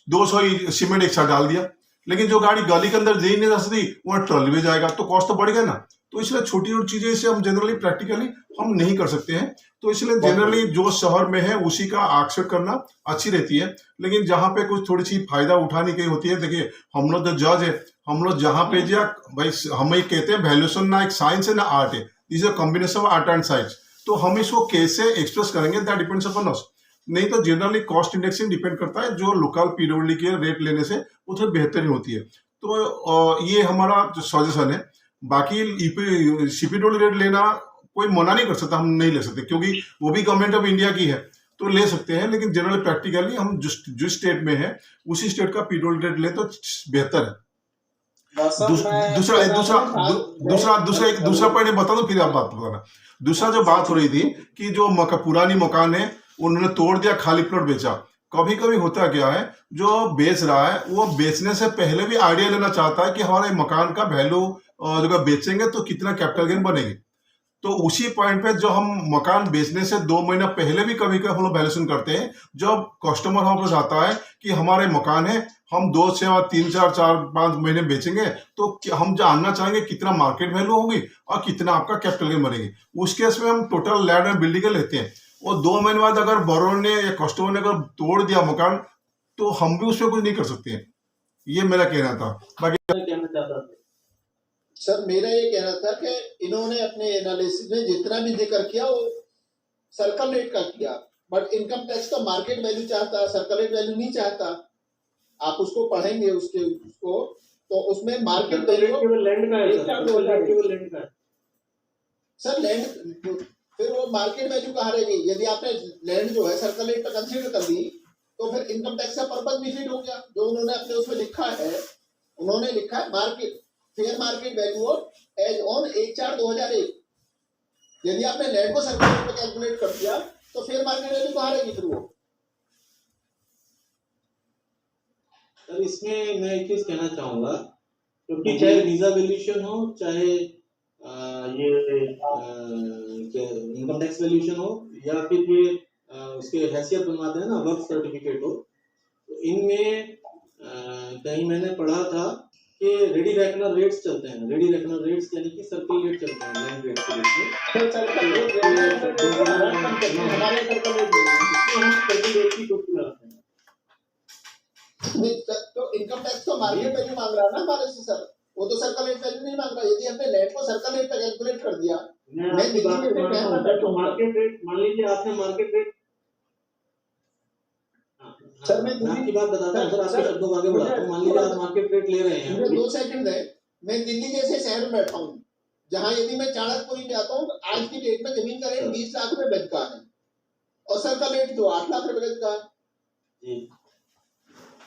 200 सीमेंट एक साथ डाल दिया, लेकिन जो गाड़ी गली के अंदर दे नहीं जा सकती वहां ट्रॉली में जाएगा, तो कॉस्ट तो बढ़ गया ना। तो इसलिए छोटी छोटी चीजें से हम जनरली प्रैक्टिकली हम नहीं कर सकते हैं। तो इसलिए जनरली जो शहर में है उसी का एक्सेप्ट करना अच्छी रहती है। लेकिन जहां पे कुछ थोड़ी सी फायदा उठाने की होती है, देखिए हम लोग तो जज है, हम लोग जहां पे जा भाई, हम ये कहते हैं वैल्यूएशन ना एक साइंस है ना आर्ट है, is a combination of art and science. तो हम इसको कैसे एक्सप्रेस करेंगे, दैट डिपेंड्स अपॉन अस। नहीं तो जनरली कॉस्ट इंडेक्सिंग डिपेंड करता है, जो लोकल PWD के रेट लेने से वो थोड़ी बेहतरी होती है। तो ये हमारा जो सजेशन है। बाकी CPWD रेट लेना कोई मना नहीं कर सकता, हम नहीं ले सकते, क्योंकि वो भी गवर्नमेंट ऑफ इंडिया की है, तो ले सकते हैं। लेकिन जनरली प्रैक्टिकली हम जिस स्टेट में है उसी स्टेट का PWD रेट ले तो बेहतर है। दूसरा पॉइंट बता दो, फिर आप बात बताना। दूसरा जो बात हो रही थी कि जो पुरानी मकान है उन्होंने तोड़ दिया, खाली प्लॉट बेचा। कभी कभी होता क्या है, जो बेच रहा है वो बेचने से पहले भी आइडिया लेना चाहता है कि हमारे मकान का वैल्यू जब बेचेंगे तो कितना कैपिटल गेन बनेगी। तो उसी पॉइंट पे जो हम मकान बेचने से 2 महीना पहले भी कभी कभी हम लोग वैल्यूएशन करते हैं। जब कस्टमर हमारे पास आता है कि हमारे मकान है, हम 2 से 3 4 5 महीने बेचेंगे, तो हम जानना चाहेंगे कितना मार्केट वैल्यू होगी और कितना आपका कैपिटल गेन बनेगी। उस केस में हम टोटल लैंड एंड बिल्डिंग लेते हैं। और 2 महीने बाद अगर बोरोवर ने या कस्टमर ने अगर तोड़ दिया मकान, तो हम भी उस पर कुछ नहीं कर सकते हैं। ये मेरा कहना था। बाकी कहना चाहता था सर, मेरा ये कहना था कि इन्होंने अपने एनालिसिस में जितना भी जिक्र किया वो सर्कल रेट का किया, बट इनकम टैक्स का मार्केट वैल्यू चाहता, सर्कल रेट वैल्यू नहीं चाहता। आप उसको पढ़ेंगे उसको तो उसमें मार्केट वैल्यू केवल लैंड का है सर, केवल लैंड का है सर। लैंड फिर वो मार्केट वैल्यू कहाँ रहेगी? यदि आपने लैंड जो है सर्कल रेट पे कंसीडर कर दी तो फिर इनकम टैक्स का पर्पज डिफीट हो गया। जो उन्होंने अपने उसमें लिखा है, उन्होंने लिखा है market fair market value of as on 1/4/2001। यदि आपने लैंड को सर्कल रेट पे कैलकुलेट कर दिया तो फेयर मार्केट वैल्यू कहाँ रहेगी फिर वो? सर इसमें मैं एक चीज कहना चाहूंगा, क्योंकि चाहे वीजा वैल्यूएशन हो, चाहे ये इनकम टैक्स वैल्यूएशन हो, या फिर ये उसके हैसियत बनवाते हैं ना वर्क सर्टिफिकेट हो, तो इनमें कहीं मैंने पढ़ा था कि रेडी रेकनर रेट्स चलते हैं। रेडी रेकनर रेट्स यानी कि सर्कल रेट चलते हैं लैंड रेट के रेट में। हमारे सर्कल रेट हम सर्कल रेट की कॉपी लगाते हैं। तो इनकम टैक्स तो मार्केट वैल्यू मांग रहा है ना हमारे से सर, वो तो सर्कल रेट वैल्यू नहीं मांग रहा। यदि हमने लैंड को सर्कल रेट पे कैलकुलेट कर दिया, मैं दिल्ली में तो मार्केट रेट मान लीजिए आपने मार्केट रेट, सर मैं आपकी बात बताता हूँ सर, आपके शब्दों को आगे बढ़ाता हूँ। मान लीजिए आप मार्केट रेट ले रहे हैं, 2 सेकंड है। मैं दिल्ली जैसे शहर में बैठा हूँ जहाँ यदि मैं चाणक्यपुरी में आता हूँ तो आज की डेट में जमीन का रेट 20 लाख रुपए गज का है और सर्कल रेट जो 8 लाख रुपए गज का है।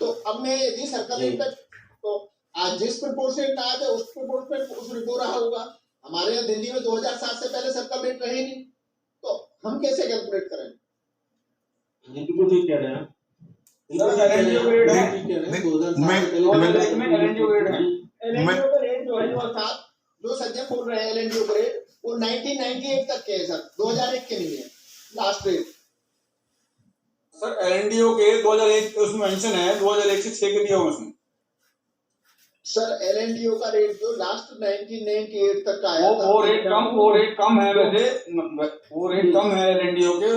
तो अब मैं यदि सर्कल रेट पे, तो आज जिस प्रपोर्शन का है उस प्रपोर्शन उस रिपो रहा होगा। हमारे यहाँ दिल्ली में 2007 से पहले सर्कल रेट रहे नहीं, तो हम कैसे कैलकुलेट करें? बिल्कुल ठीक कह रहे हैं। LNGO रेट है, LNGO का रेट जो है जो सज्जन बोल रहे हैं LNGO का रेट वो 1998 तक के है सर, 2001 के नहीं है लास्ट रेट। सर LNDO के 2001 उसमें मेंशन है, 2001 से 6 के दिया हुआ उसमें। सर LNDO का रेट जो लास्ट 1998 तक का आया था वो रेट कम है वैसे, वो रेट कम है LNDO के,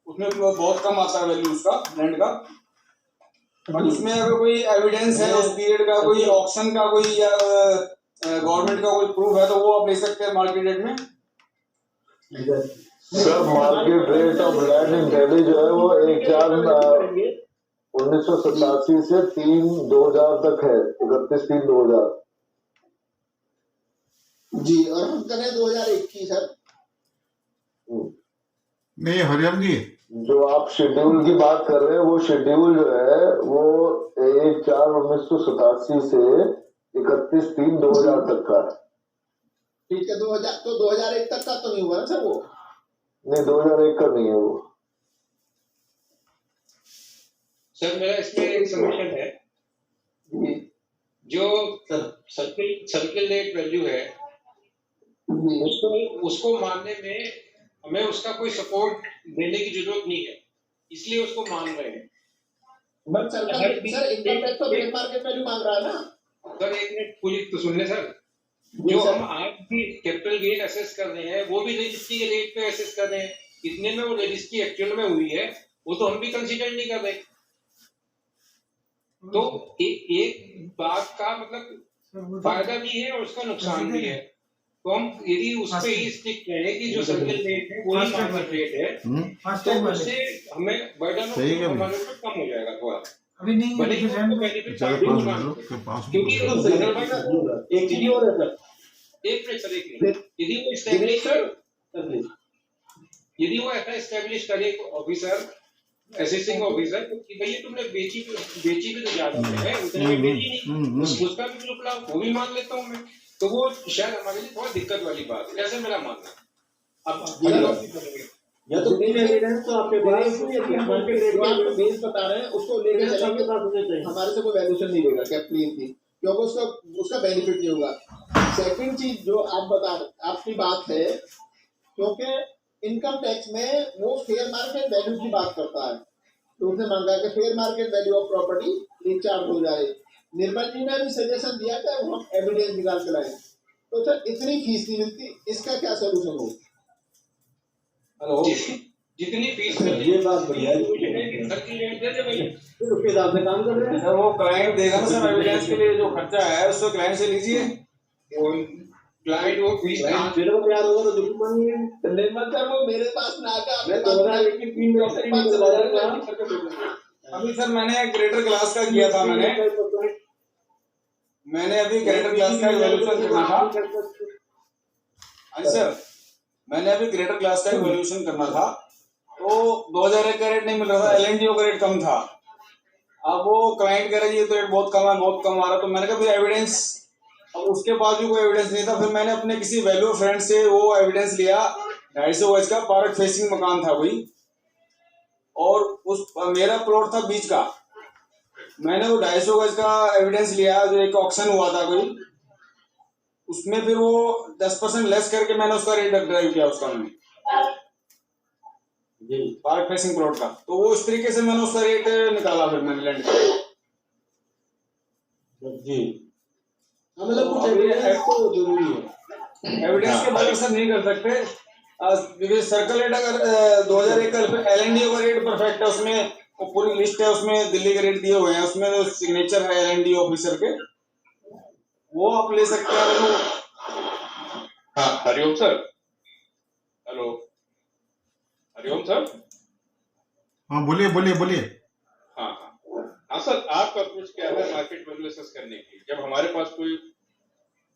उसमें बहुत कम आता है वैल्यू उसका लैंड का। और उसमें अगर कोई एविडेंस है उस पीरियड का, कोई ऑक्शन का, कोई या गवर्नमेंट का कोई प्रूफ है तो वो आप ले सकते हैं मार्केट रेट में। Sir market rate of land in Delhi जो है वो 1/4/1987 से 3/2000 तक है, 31/3/2000 जी। और हम करें 2001 की सर। नहीं हरियाम जी, जो आप शेड्यूल की बात कर रहे हैं वो शेड्यूल जो है वो 1/4/1987 से 31/3/2000 तक का है। ठीक है, 2000 तो 2001 तक का तो नहीं हुआ ना सर वो? नहीं 2001 का नहीं है वो। सर मेरा इसमें एक सबमिशन है, जो सर्किल रेट वैल्यू है उसको मानने में हमें उसका कोई सपोर्ट देने की जरूरत नहीं है, इसलिए उसको मान रहे हैं। बट सर इनकम टैक्स तो फेयर मार्केट वैल्यू मांग रहा है ना सर। एक मिनट पूरी तो सुन ले सर। जो हम आज भी कैपिटल गेन असेस कर रहे हैं वो भी रजिस्ट्री के रेट पे असेस कर रहे हैं, इतने में वो रजिस्ट्री एक्चुअल में हुई है वो तो हम भी कंसीडर नहीं कर रहे। तो एक बात का मतलब फायदा भी है और उसका नुकसान भी है। तो हम यदि उस पे ही स्टिक करें कि जो सर्किल रेट है वही मार्केट रेट है, तो उससे हमें बर्डन ऑफ हमारे ऊपर कम हो जाएगा थोड़ा। अभी नहीं भले ही उसको बेनिफिट क्योंकि एक चीज और है सर, एक मिनट सर, एक मिनट। यदि वो एस्टेब्लिश यदि वो ऐसा एस्टेब्लिश करे ऑफिसर, असिस्टिंग ऑफिसर कि भैया तुमने बेची भी तो ज्यादा है, उतने में बेची नहीं, उसका भी बिल्कुल वो भी मान लेता हूँ मैं, तो वो शायद हमारे लिए थोड़ा दिक्कत वाली बात है, ऐसा मेरा मानना। अब या तो बिल एविडेंस तो आपके पास मार्केट रेट आप बेस बता रहे हैं उसको लेके चलेंगे, हमारे से कोई वैल्यूएशन नहीं देगा कैपिटल की, क्योंकि उसका बेनिफिट नहीं होगा। सेकंड चीज जो आप बता आपकी बात है, क्योंकि इनकम टैक्स में वो फेयर मार्केट वैल्यू की बात करता है, तो उसने मांगा कि fair market value of property एक चार्ज हो जाए। निर्मल जी ने भी सजेशन दिया कि हम एविडेंस निकाल के लाए, तो सर इतनी फीस नहीं मिलती, इसका क्या सोल्यूशन हो? हेलो, जितनी फीस ये बात बढ़िया है, उसके हिसाब से काम कर रहे हैं। वो क्लाइंट देगा ना सर एविडेंस के लिए जो खर्चा है उसको क्लाइंट से लीजिए। क्लाइंट वो फीस फिर वो तैयार होगा तो जुर्म मांगेंगे। निर्मल सर वो मेरे पास ना आकर मैं 2021 में अभी सर मैंने एक ग्रेटर क्लास का किया था, मैंने अभी ग्रेटर क्लास का इवैल्यूएशन करना था। हाँ सर, मैंने अभी ग्रेटर क्लास का वैल्यूएशन करना था, तो 2001 का रेट नहीं मिल रहा था, एलएनडीओ का रेट कम था। अब वो क्लाइंट कह रहा है ये तो रेट बहुत कम है, बहुत कम आ रहा, तो मैंने कहा फिर एविडेंस, अब उसके पास भी कोई एविडेंस नहीं था। फिर मैंने अपने किसी वैल्यू फ्रेंड से वो एविडेंस लिया, 250 गज का पार्क फेसिंग मकान था कोई, और उस मेरा प्लॉट था बीच का। मैंने वो 250 गज का एविडेंस लिया, जो एक ऑक्शन हुआ था कोई, उसमें फिर वो 10% लेस करके मैंने उसका रेट ड्राइव किया उसका, मैंने पार्क फेसिंग प्लॉट का। तो वो इस तरीके से मैंने उसका रेट निकाला फिर मैंने लैंड का। जी मतलब कुछ एविडेंस तो जरूरी है। एविडेंस के बगैर सर नहीं कर सकते। सर्कल रेट अगर 2001 का एलएनडीओ का रेट परफेक्ट है, उसमें वो पूरी लिस्ट है, उसमें दिल्ली के रेट दिए हुए हैं, उसमें जो सिग्नेचर है एलएनडीओ ऑफिसर के, वो आप ले सकते हैं। हाँ, Hariom sir. Hello, Hariom sir. हाँ बोलिए बोलिए बोलिए। हाँ हाँ हाँ सर, आपका अप्रोच क्या है मार्केट वैल्यूएशन करने की, जब हमारे पास कोई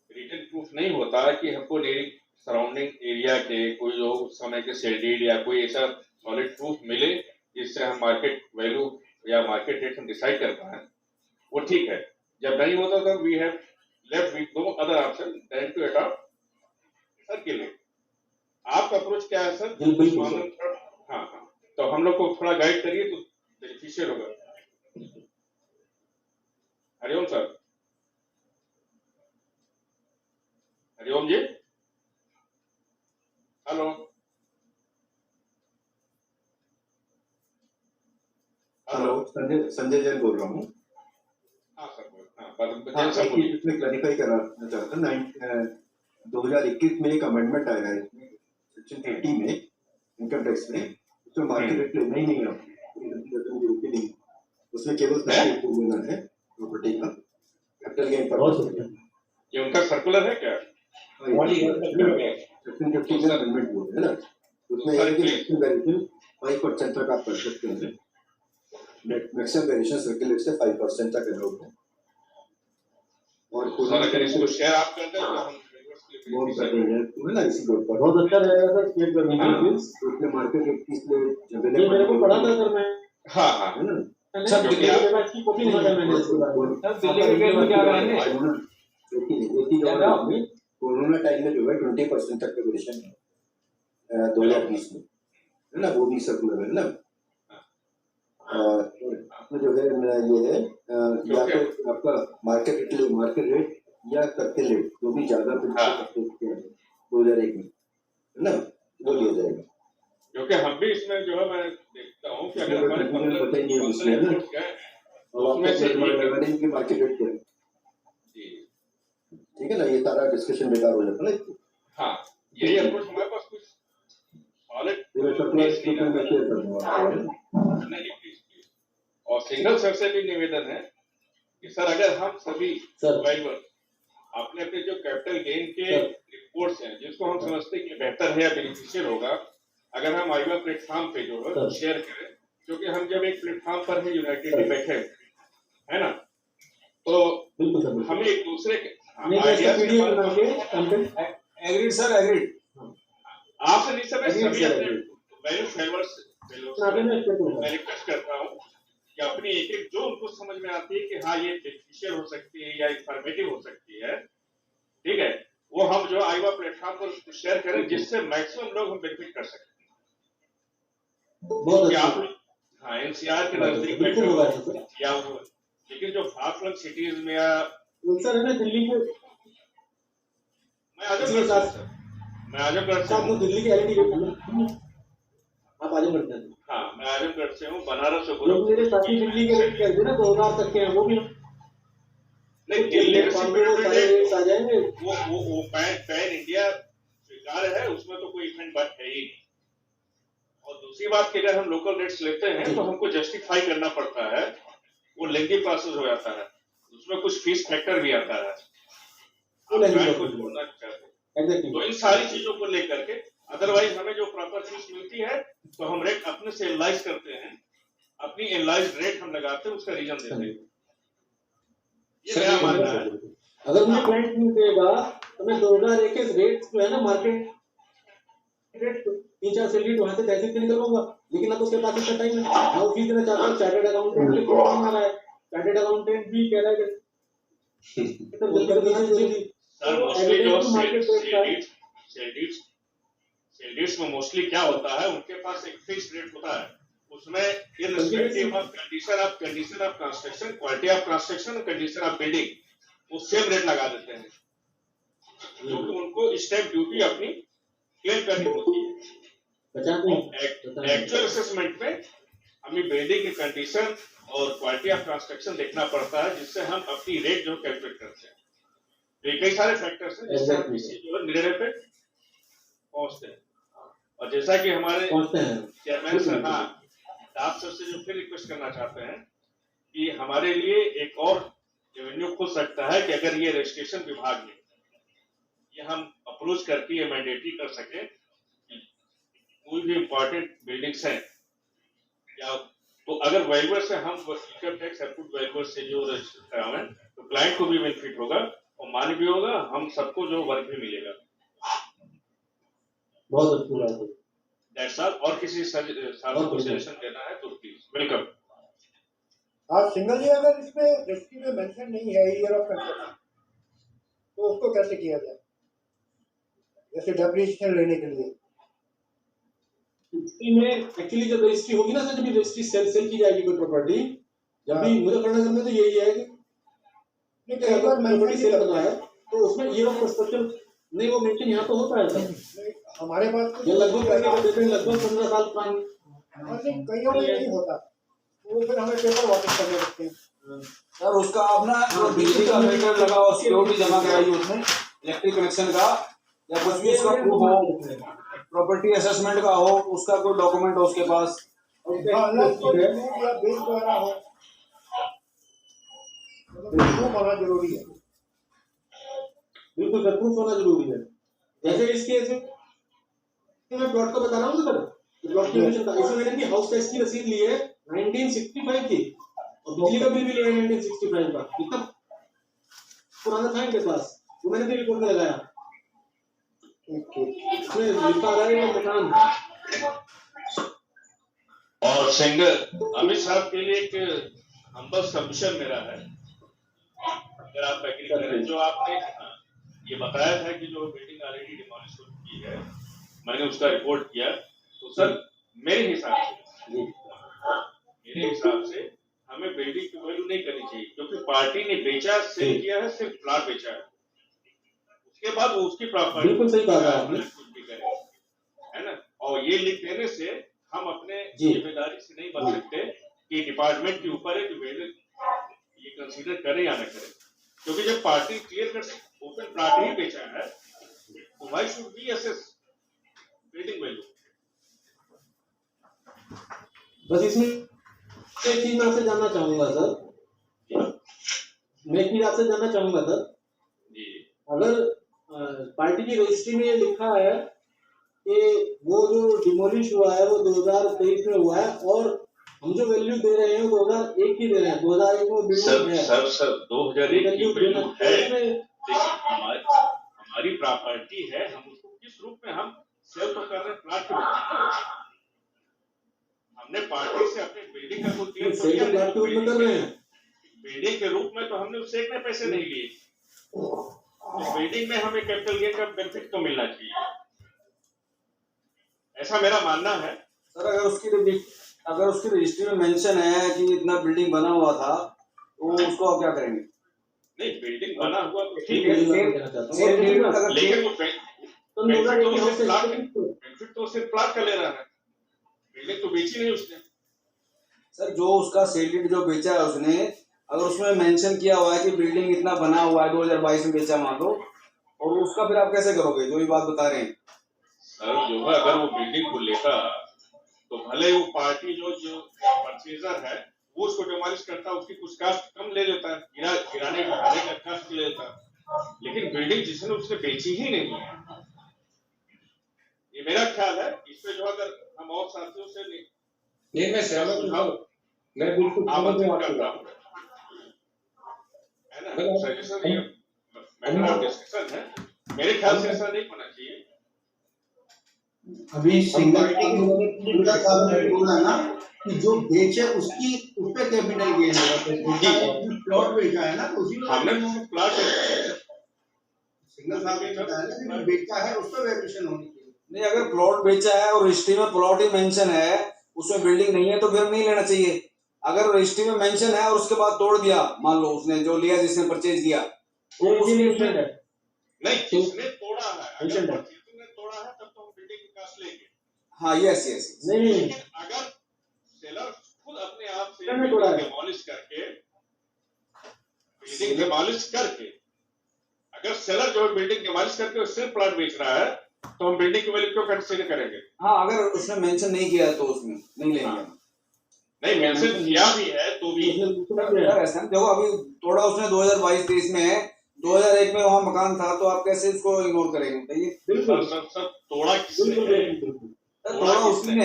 रिटन प्रूफ नहीं होता है कि हमको डेली सराउंडिंग एरिया के कोई जो उस समय के शेल्डेड या कोई ऐसा सॉलिड प्रूफ मिले जिससे हम मार्केट वैल्यू या मार्केट रेट हम डिसाइड कर पाए, वो ठीक है। जब नहीं होता तब we have left with no other option than to adopt circle rate. आपका अप्रोच क्या है सर? हाँ हाँ, तो हम लोग को थोड़ा गाइड करिए तो बेनिफिशियल होगा। हरिओम सर। हरिओम जी। हेलो। हेलो, संजय जैन बोल रहा हूँ। हाँ सर, बोल। इसमें क्लैरिफाई करना चाहता था। 2021 में एक अमेंडमेंट आया है सेक्शन 30 में इनकम टैक्स में, उसमें मार्केट रेट लेना ही नहीं है, नहीं, उसमें केवल लेना है प्रॉपर्टी का कैपिटल गेन पर। ये उनका सर्कुलर है क्या? सेक्शन 50 में अमेंडमेंट बोल रहे हैं ना, उसमें सेक्शन वेरिएशन 5% तक आप कर सकते हैं। मैक्सिमम वेरिएशन सर्किल रेट से 5% तक अलाउड है। और अगर इसको शेयर आप करते हैं तो हम बहुत कर देंगे तुम्हें ना इसी के ऊपर। बहुत अच्छा रहेगा सर शेयर करने के लिए। उसमें मार्केट रेट की इसलिए ये मेरे को पढ़ा था सर, मैं हाँ हाँ है ना। अच्छा दिल्ली के बाद की कॉपी नहीं था मैंने इसके बारे में। सर दिल्ली के केस में क्या करेंगे? कोरोना टाइम में जो है 20% तक का वेरिएशन है 2020 में, है ना, वो भी सर्कुलर है ना। इसमें जो है ये है या तो आपका मार्केट रेट या सर्किल रेट जो भी ज्यादा 2001 में, है ना, वो लिया जाएगा। क्योंकि हम भी इसमें जो है मैं देखता हूँ कि अगर हमारे बताएंगे उसमें है ना, उसमें से की मार्केट रेट क्या है, ठीक है ना, ये सारा डिस्कशन बेकार हो जाता है ना। हाँ, यही अप्रोच हमारे पास कुछ सॉलिड नहीं। और सिंगल सर से भी निवेदन है कि सर अगर हम सभी सर्वाइवर अपने अपने जो कैपिटल गेन के रिपोर्ट्स हैं जिसको हम समझते हैं कि बेहतर है या बेनिफिशियल होगा, अगर हम आईवा प्लेटफॉर्म पे जो है शेयर करें, क्योंकि हम जब एक प्लेटफॉर्म पर है यूनाइटेड में बैठे है ना, तो हमें एक दूसरे के एग्रीड सर, एग्रीड आपसे नहीं सर, सभी अपने वैल्यू फेवर्स मैं रिक्वेस्ट करता हूँ कि अपनी एक एक जो उनको समझ में आती है कि हाँ ये बेनिफिशियल हो सकती है या इंफॉर्मेटिव हो सकती है, ठीक है, वो हम जो आईवा प्लेटफॉर्म पर शेयर करें जिससे मैक्सिमम लोग हम बेनिफिट कर सकते हैं। हाँ, एनसीआर के नजदीक में या वो, लेकिन जो फार फ्लंग सिटीज में या सर है ना दिल्ली के, मैं आजमगढ़ से हूँ। दिल्ली के एलईडी आप आजमगढ़ से? हाँ, मैं आजमगढ़ से हूँ। बनारस और मेरे साथी दिल्ली के रेट कहते हैं ना 2000 तक के हैं, वो भी नहीं, दिल्ली आ जाएंगे। वो पैन इंडिया स्वीकार है, उसमें तो कोई इफेक्ट बात है ही नहीं। और दूसरी बात कि अगर हम लोकल रेट्स लेते हैं तो हमको जस्टिफाई करना पड़ता है, वो लेंदी प्रोसेस हो जाता है, उसमें कुछ फीस फैक्टर भी आता है, को जोड़ना चाहते हैं। तो इन सारी चीजों को लेकर के अदरवाइज हमें जो प्रॉपर फीस मिलती है तो हम रेट अपने से एनालाइज करते हैं, अपनी एनालाइज रेट हम लगाते हैं, उसका रीजन देते हैं। ये मेरा मानना है। अगर मुझे क्लाइंट नहीं देगा तो मैं 2001 के रेट जो है ना मार्केट 3-4 सैलरी वहां से तहसील पे निकल पाऊंगा, लेकिन अब उसके पास इतना टाइम है, मैं वो फीस देना चाहता हूँ। चार्टर्ड अकाउंटेंट के काम आ रहा है, चार्टर्ड अकाउंटेंट भी कह रहा है कि सर मोस्टली जो सेल्डिट्स में मोस्टली क्या होता है, उनके पास एक फिक्स रेट होता है, उसमें irrespective of condition of construction, quality of construction, condition of building, वो सेम रेट लगा देते हैं, क्योंकि उनको स्टैम्प ड्यूटी अपनी क्लेम करनी होती है। एक्चुअल असेसमेंट में हमें बिल्डिंग की कंडीशन और क्वालिटी ऑफ कंस्ट्रक्शन देखना पड़ता है, जिससे हम अपनी रेट जो कैलकुलेट करते हैं। तो ये कई सारे फैक्टर्स हैं जिससे हम किसी जो है निर्णय पे पहुंचते हैं। और जैसा कि हमारे चेयरमैन सर, हाँ, आप सबसे जो फिर रिक्वेस्ट करना चाहते हैं कि हमारे लिए एक और रेवेन्यू खुल सकता है कि अगर ये रजिस्ट्रेशन विभाग में ये हम अप्रोच करके ये मैंडेटरी कर सके कि कोई भी इम्पोर्टेंट बिल्डिंग्स हैं या तो अगर वैल्यूअर से हम इनकम टैक्स एप्रूव्ड वैल्यूअर से जो रजिस्टर करावें तो क्लाइंट को भी बेनिफिट होगा और मान भी होगा, हम सबको जो वर्क भी मिलेगा। बहुत अच्छी बात है। That's all. और किसी साथी को सजेशन देना है तो प्लीज वेलकम। आप सिंगल जी, अगर इसमें रजिस्ट्री में मेंशन नहीं है ईयर ऑफ कंस्ट्रक्शन, तो उसको कैसे किया जाए, जैसे डेप्रिसिएशन लेने के लिए? में एक्चुअली जब रजिस्ट्री होगी ना सर, जब रजिस्ट्री सेल की जाएगी कोई प्रॉपर्टी, जब भी मुझे करना करना तो यही है कि अगर प्रॉपर्टी सेल करना है तो उसमें ईयर ऑफ कंस्ट्रक्शन नहीं, वो मेंशन यहाँ तो होता है सर। हमारे पास ये लगभग 15 साल पुरानी, कईयों में नहीं होता, वो फिर हमें पेपर वापस करने लगते हैं। सर उसका अपना बिजली का मीटर लगा और सिक्योरिटी जमा कराइए उसमें, इलेक्ट्रिक कनेक्शन का या कुछ भी उसका प्रूफ हो, प्रॉपर्टी असेसमेंट का हो, उसका कोई डॉक्यूमेंट हो उसके पास, प्रूफ होना जरूरी है। बिल्कुल सर, प्रूफ होना जरूरी है। जैसे इस केस में मैं प्लॉट का बता रहा हूँ सर, प्लॉट की इसमें मैंने भी हाउस टैक्स की रसीद ली है 1965 की और बिजली का बिल भी लिया है 1965 का, कितना पुराना था इनके पास, वो मैंने भी रिपोर्ट में लगाया। और सिंगर अमित साहब के लिए एक हम्बल सबमिशन मेरा है, अगर आप एग्री करें, जो आपने ये बताया था कि जो बिल्डिंग ऑलरेडी डिमोलिश हो चुकी है, मैंने उसका रिपोर्ट किया, तो सर मेरे हिसाब से हमें बिल्डिंग की वैल्यू नहीं करनी चाहिए, क्योंकि पार्टी ने बेचा, सेल किया है, सिर्फ प्लॉट बेचा है, उसके बाद वो उसकी प्रॉपर्टी, बिल्कुल सही कहा आपने, है ना। और ये लिख देने से हम अपने जिम्मेदारी से नहीं बच सकते कि डिपार्टमेंट के ऊपर है कि वैल्यू ये कंसीडर करे या न करे, क्योंकि जब party clear cut open plot ही बेचा है तो why should be assess building value. बस इसमें एक चीज मैं आपसे जानना चाहूंगा सर, मैं एक चीज आपसे जानना चाहूंगा सर, अगर पार्टी की रजिस्ट्री में ये लिखा है कि वो जो डिमोलिश हुआ है वो 2023 में हुआ है और हम जो वैल्यू दे रहे हैं 2001 की दे रहे हैं, 2001 में बिल्डिंग है सर 2001 की वैल्यू है, हमारी प्रॉपर्टी है, हम उसको किस रूप में हम सेल तो कर रहे हैं, प्लॉट के रूप में। हमने पार्टी से अपने बिल्डिंग का कोई क्लेम तो कर रहे हैं, बिल्डिंग के रूप में तो हमने उससे एक पैसे नहीं लिए, बिल्डिंग में हमें कैपिटल गेन का बेनिफिट तो मिलना चाहिए, ऐसा मेरा मानना है सर। अगर उसकी रजिस्ट्री में मेंशन है कि इतना बिल्डिंग बना हुआ था तो उसको आप क्या करेंगे? नहीं, बिल्डिंग बना हुआ तो ठीक है, लेकिन वो बेनिफिट तो सिर्फ प्लॉट का ले रहा है, बिल्डिंग तो बेची नहीं उसने। सर जो उसका सेल डीड जो बेचा है उसने, अगर उसमें मेंशन किया हुआ है कि बिल्डिंग इतना बना हुआ है 2022 में बेचा मान लो, और उसका फिर आप कैसे करोगे जो ये बात बता रहे हैं? सर जो है अगर वो बिल्डिंग को लेता तो भले वो पार्टी जो परचेजर है वो उसको डिमोलिश करता, उसकी कुछ कास्ट कम ले लेता, गिराने का कास्ट ले लेता, लेकिन बिल्डिंग जिसने उसने बेची ही नहीं है, ये मेरा ख्याल है। इस पे जो अगर हम और साथियों से नहीं मैं सहमत हूँ, मैं बिल्कुल आमंत्रित करता हूँ, है ना। सजेशन ये मैटर ऑफ डिस्कशन है, मेरे ख्याल से ऐसा नहीं होना चाहिए। अभी सिंगल साहब ने बोला ना कि जो बेचे उसकी उस पे कैपिटल गेन होगा, प्लॉट बेचा है ना तो उसी में हमने प्लॉट सिंगल साहब ने बताया ना कि बेचा है उस पर वैल्यूएशन होनी चाहिए। नहीं, अगर प्लॉट बेचा है और रजिस्ट्री में प्लॉट ही मेंशन है, उसमें बिल्डिंग नहीं है, तो फिर नहीं लेना चाहिए। अगर रजिस्ट्री में मेंशन है और उसके बाद तोड़ दिया, मान लो उसने जो लिया, जिसने परचेज किया, तो उसमें नहीं, उसने तोड़ा है, अगर तुमने तोड़ा है तब तो हम बिल्डिंग की कास्ट लेंगे। हाँ, यस यस। नहीं, लेकिन अगर सेलर खुद अपने आप से बिल्डिंग डिमोलिश करके अगर सेलर जो है बिल्डिंग डिमोलिश करके सिर्फ प्लॉट बेच रहा है, तो हम बिल्डिंग की वैल्यू क्यों कंसीडर करेंगे? हाँ, अगर उसने मेंशन नहीं किया तो उसमें नहीं लेंगे। नहीं, मेंशन किया भी है तो भी ऐसा देखो, अभी तोड़ा उसने 2022-23 में, 2001 में वहाँ मकान था, तो आप कैसे उसको इग्नोर करेंगे बताइए? सब तोड़ा किसने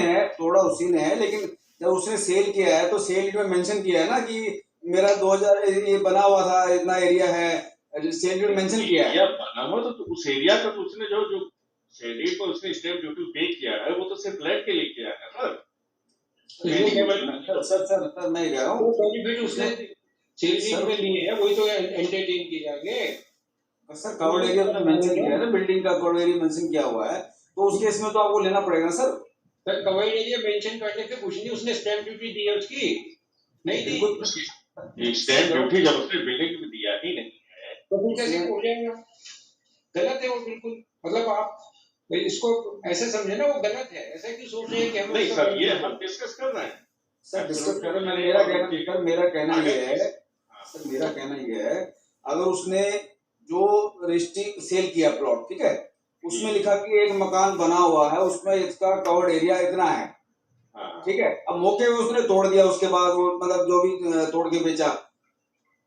है? तोड़ा उसी ने है, लेकिन जब उसने सेल किया है तो सेल में मेंशन किया है ना कि मेरा 2000 ये बना हुआ था, इतना एरिया है, सेल में मेंशन किया है। बना हुआ तो उस एरिया का तो उसने जो सेलिंग को उसने स्टैंप ड्यूटी पे किया है, वो तो सिर्फ लैंड के लिए किया है सर। सर मैं कह रहा हूँ बेनिफिट उसने सेल में लिए हैं, वही तो एंटरटेन किए जाएंगे। सर कवर्ड एरिया उसने मेंशन किया है ना, बिल्डिंग का कवर्ड एरिया मेंशन किया हुआ है, तो उस केस में तो आपको लेना पड़ेगा sir. Sir covered area mention करने से कुछ नहीं, उसने स्टैंप ड्यूटी दी है उसकी, नहीं दी। स्टैंप ड्यूटी जब उसने बिल्डिंग में दिया ही नहीं है तो फिर कैसे हो जाएगा? गलत है वो बिल्कुल। मतलब आप इसको ऐसे समझे ना, वो गलत है। ऐसा क्यों सोच रहे हैं कि हम नहीं सर, ये हम डिस्कस कर रहे हैं सर, डिस्कस कर रहे हैं। मेरा कहना ये है, अगर उसने जो रजिस्ट्री सेल किया प्लॉट, ठीक है, उसमें लिखा कि एक मकान बना हुआ है, उसमें इसका कवर्ड एरिया इतना है, ठीक है, अब मौके में उसने तोड़ दिया, उसके बाद वो मतलब जो भी तोड़ के बेचा।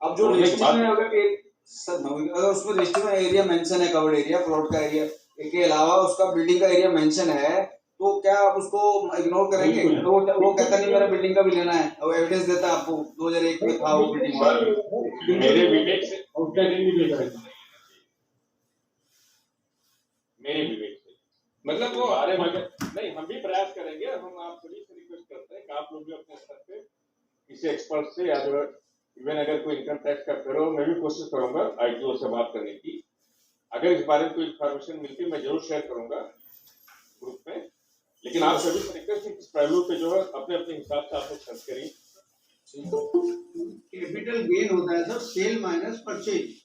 अब जो रजिस्ट्री में अगर उसमें रजिस्ट्री में एरिया मेंशन है, कवर्ड एरिया, प्लॉट का एरिया के अलावा उसका बिल्डिंग का एरिया मेंशन है, तो क्या आप उसको इग्नोर करेंगे? तो वो कहता नहीं मेरा बिल्डिंग का भी लेना है, और एविडेंस देता है आपको 2001 में था वो बिल्डिंग। मेरे विवेक से मतलब वो हमारे नहीं, हम भी प्रयास करेंगे। हम आप सभी से रिक्वेस्ट करते हैं कि आप लोग भी अपने स्तर पे किसी एक्सपर्ट से, या जो इवन अगर कोई इनकम टैक्स का करो, मैं भी कोशिश करूंगा ITO से बात करने की। अगर इस बारे में कोई इन्फॉर्मेशन मिलती है, मैं जरूर शेयर करूंगा ग्रुप में। लेकिन आप सभी से रिक्वेस्ट है कि इस पहलू पे जो है अपने अपने हिसाब से आप लोग सर्च करिए। कैपिटल गेन होता है sir, sale minus purchase.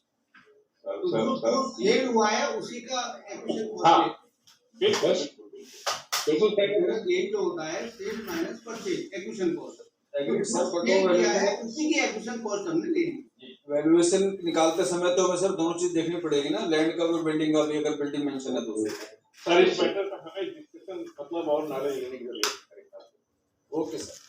Sale हुआ है उसी का एक्विजिशन बिल्कुल गेन जो होता है sale minus purchase acquisition cost, उसी की एक्विजिशन कॉस्ट हमने ले ली। वैल्यूएशन निकालते समय तो हमें सर दोनों चीज देखनी पड़ेगी ना, लैंड का भी बिल्डिंग का भी। अगर बिल्डिंग मेंशन है तो सर इस मैटर पर हमें डिस्कशन मतलब और नॉलेज लेने की जरूरत है। Okay sir.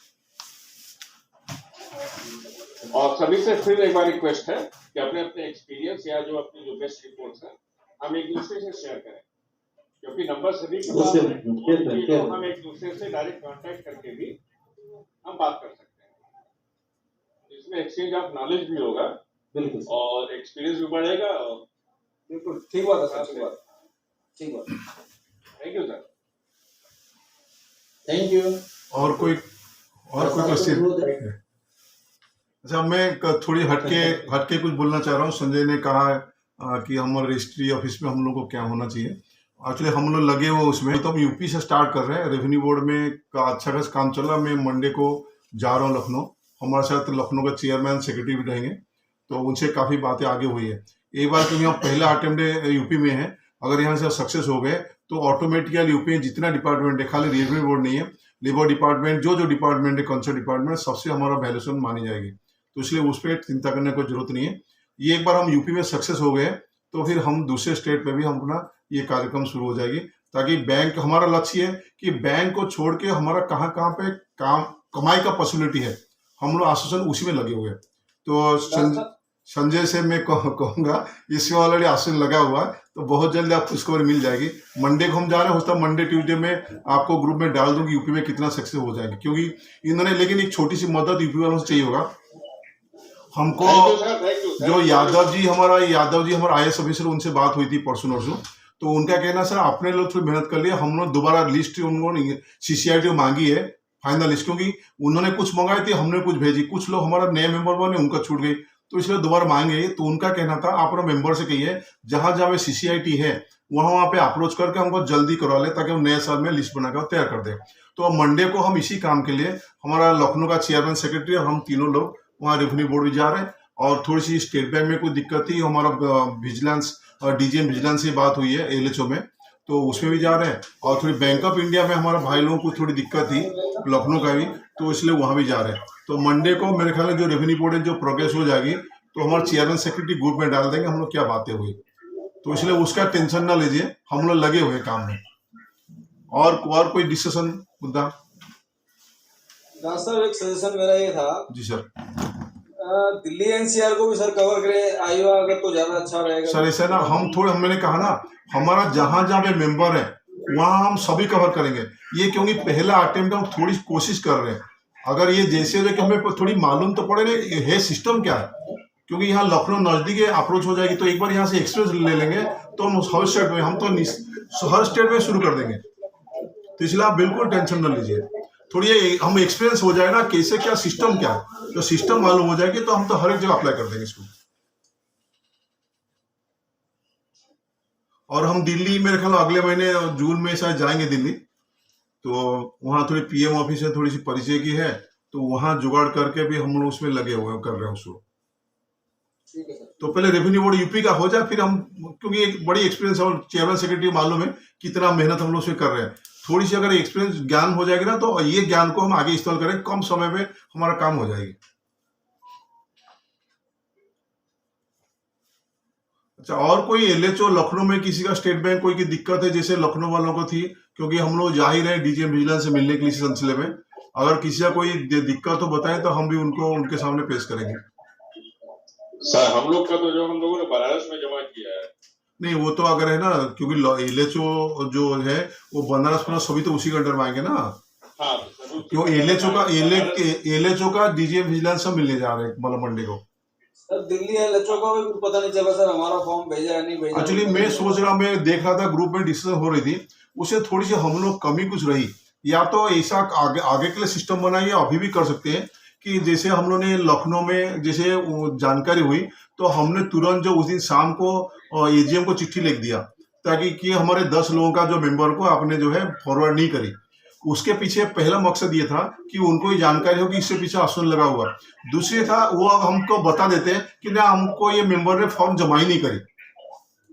और सभी से फिर एक बार रिक्वेस्ट है कि अपने अपने एक्सपीरियंस या जो अपनी जो बेस्ट रिपोर्ट्स हैं हम एक दूसरे से शेयर करें, क्योंकि नंबर सभी के पास है, तो हम एक दूसरे से डायरेक्ट कांटेक्ट करके भी हम बात कर सकते हैं। इसमें एक्सचेंज ऑफ नॉलेज भी होगा, बिल्कुल, और एक्सपीरियंस भी बढ़ेगा। और बिल्कुल ठीक बात है सर, ठीक बात। Thank you sir. Thank you. और कोई क्वेश्चन? अच्छा, मैं थोड़ी हटके कुछ बोलना चाह रहा हूँ। संजय ने कहा कि हमारे रजिस्ट्री ऑफिस में हम लोग को क्या होना चाहिए। एक्चुअली हम लोग लगे हुए उसमें, तो हम यूपी से स्टार्ट कर रहे हैं। रेवेन्यू बोर्ड में का अच्छा खासा काम चल रहा है। मैं मंडे को जा रहा हूँ लखनऊ। हमारे साथ लखनऊ का चेयरमैन सेक्रेटरी भी रहेंगे, तो उनसे काफ़ी बातें आगे हुई है। एक बार क्योंकि हम पहला अटेम्प्ट यूपी में है, अगर यहाँ से सक्सेस हो गए तो ऑटोमेटिकली यूपी में जितना डिपार्टमेंट है, खाली रेवेन्यू बोर्ड नहीं है, लेबर डिपार्टमेंट, जो डिपार्टमेंट है, कंसर्न डिपार्टमेंट, सबसे हमारा वैल्यूएशन मानी जाएगी। तो इसलिए उस पर चिंता करने की जरूरत नहीं है। ये एक बार हम यूपी में सक्सेस हो गए तो फिर हम दूसरे स्टेट में भी हम अपना ये कार्यक्रम शुरू हो जाएगी, ताकि बैंक, हमारा लक्ष्य है कि बैंक को छोड़ के हमारा कहाँ पे कमाई का पॉसिबिलिटी है, हम लोग आश्वासन उसी में लगे हुए हैं। तो संजय से मैं कहूँगा, इसमें ऑलरेडी आश्वासन लगा हुआ है, तो बहुत जल्द आपको खुशखबरी मिल जाएगी। मंडे को हम जा रहे हैं, होता मंडे ट्यूजडे में आपको ग्रुप में डाल दूंगी यूपी में कितना सक्सेस हो जाएंगे, क्योंकि इन्होंने, लेकिन एक छोटी सी मदद यूपी वालों से चाहिए होगा हमको। जो यादव जी हमारा IAS ऑफिसर, उनसे बात हुई थी परसों नरसों, तो उनका कहना सर अपने लोग थोड़ी मेहनत कर लिया, हम लोग दोबारा लिस्ट उन्होंने CCIT मांगी है फाइनल लिस्ट, क्योंकि उन्होंने कुछ मंगाई थी, हमने कुछ भेजी, कुछ लोग हमारा नए मेंबर बने उनका छूट गई, तो इसलिए दोबारा मांगे। तो उनका कहना था आप अपने मेंबर से कहिए जहां जहां CCIT है वहां पे अप्रोच करके हमको जल्दी करवा ले, ताकि हम नए साल में लिस्ट बनाकर तैयार कर दे। तो मंडे को हम इसी काम के लिए हमारा लखनऊ का चेयरमैन सेक्रेटरी और हम तीनों लोग वहाँ रेवेन्यू बोर्ड भी जा रहे हैं। और थोड़ी सी स्टेट बैंक में कोई दिक्कत थी, हमारा विजिलेंस और DGM विजिलेंस से बात हुई है LHO में, तो उसमें भी जा रहे हैं। और थोड़ी बैंक ऑफ इंडिया में हमारा भाई लोगों को थोड़ी दिक्कत थी लखनऊ का भी, तो इसलिए वहाँ भी जा रहे हैं। तो मंडे को मेरे ख्याल में जो रेवेन्यू बोर्ड है जो प्रोग्रेस हो जाएगी तो हमारे चेयरमैन सेक्रेटरी ग्रुप में डाल देंगे हम लोग क्या बातें हुई, तो इसलिए उसका टेंशन ना लीजिए, हम लोग लगे हुए काम में। और कोई डिस्कशन मुद्दा? सर एक सजेशन मेरा ये था। जी सर। दिल्ली NCR को भी सर कवर करे आईवा अगर तो ज्यादा अच्छा रहेगा सर। ऐसा ना मैंने कहा ना हमारा जहां जहां पे मेंबर है वहां हम सभी कवर करेंगे, ये क्योंकि पहला अटेम्प्ट हम थोड़ी कोशिश कर रहे हैं। अगर ये जैसे कि हमें थोड़ी मालूम तो पड़े ना है सिस्टम क्या है, क्योंकि यहाँ लखनऊ नजदीक अप्रोच हो जाएगी, तो एक बार यहाँ से एक्सपीरियंस ले लेंगे तो हम हर स्टेट में हर स्टेट में शुरू कर देंगे। तो इसलिए आप बिल्कुल टेंशन न लीजिए, थोड़ी हम एक्सपीरियंस हो जाए ना कैसे क्या सिस्टम क्या है, तो सिस्टम मालूम हो जाएगी तो हम तो हर एक जगह अप्लाई कर देंगे इसको। और हम दिल्ली मेरे ख्याल अगले महीने जून में शायद जाएंगे दिल्ली, तो वहाँ थोड़ी PM ऑफिस से थोड़ी सी परिचय की है, तो वहाँ जुगाड़ करके भी हम लोग उसमें लगे हुए कर रहे हैं उसको। तो पहले रेवेन्यू बोर्ड यूपी का हो जाए, फिर हम, क्योंकि एक बड़ी एक्सपीरियंस है और चेयरमैन सेक्रेटरी मालूम है कितना मेहनत हम लोग उसमें कर रहे हैं। थोड़ी सी अगर एक्सपीरियंस ज्ञान हो जाएगी ना तो ये ज्ञान को हम आगे इस्तेमाल करें, कम समय में हमारा काम हो जाएगी। अच्छा, और कोई LHO लखनऊ में किसी का स्टेट बैंक कोई की दिक्कत है जैसे लखनऊ वालों को थी, क्योंकि हम लोग जा ही रहे DGM विजिलेंस से मिलने के लिए इस सिलसिले में, अगर किसी का कोई दिक्कत हो बताएं तो हम भी उनको उनके सामने पेश करेंगे। सर हम लोग का तो जो हम लोगों ने बनारस में जमा किया है, नहीं वो तो अगर है ना, क्योंकि LHO जो है वो बनारस में सभी तो उसी के अंडर में आएंगे ना। हाँ, क्यों LHO का DGM विजिलेंस सब मिलने जा रहे हैं मतलब मंडे को। सर दिल्ली LHO का भी पता नहीं चला सर हमारा फॉर्म भेजा या नहीं भेजा। एक्चुअली मैं सोच रहा, मैं देख रहा था ग्रुप में डिस्कशन हो रही थी, उसे थोड़ी सी हम लोग कमी कुछ रही, या तो ऐसा आगे के लिए सिस्टम बनाइए, अभी भी कर सकते हैं कि जैसे हम लोगों ने लखनऊ में जैसे जानकारी हुई तो हमने तुरंत जो उस दिन शाम को AGM को चिट्ठी लिख दिया, ताकि कि हमारे 10 लोगों का जो मेंबर को आपने जो है फॉरवर्ड नहीं करी। उसके पीछे पहला मकसद ये था कि उनको ये जानकारी हो कि इससे पीछे आंदोलन लगा हुआ। दूसरी था वो हमको बता देते हैं कि ना हमको ये मेंबर ने फॉर्म जमा ही नहीं करी।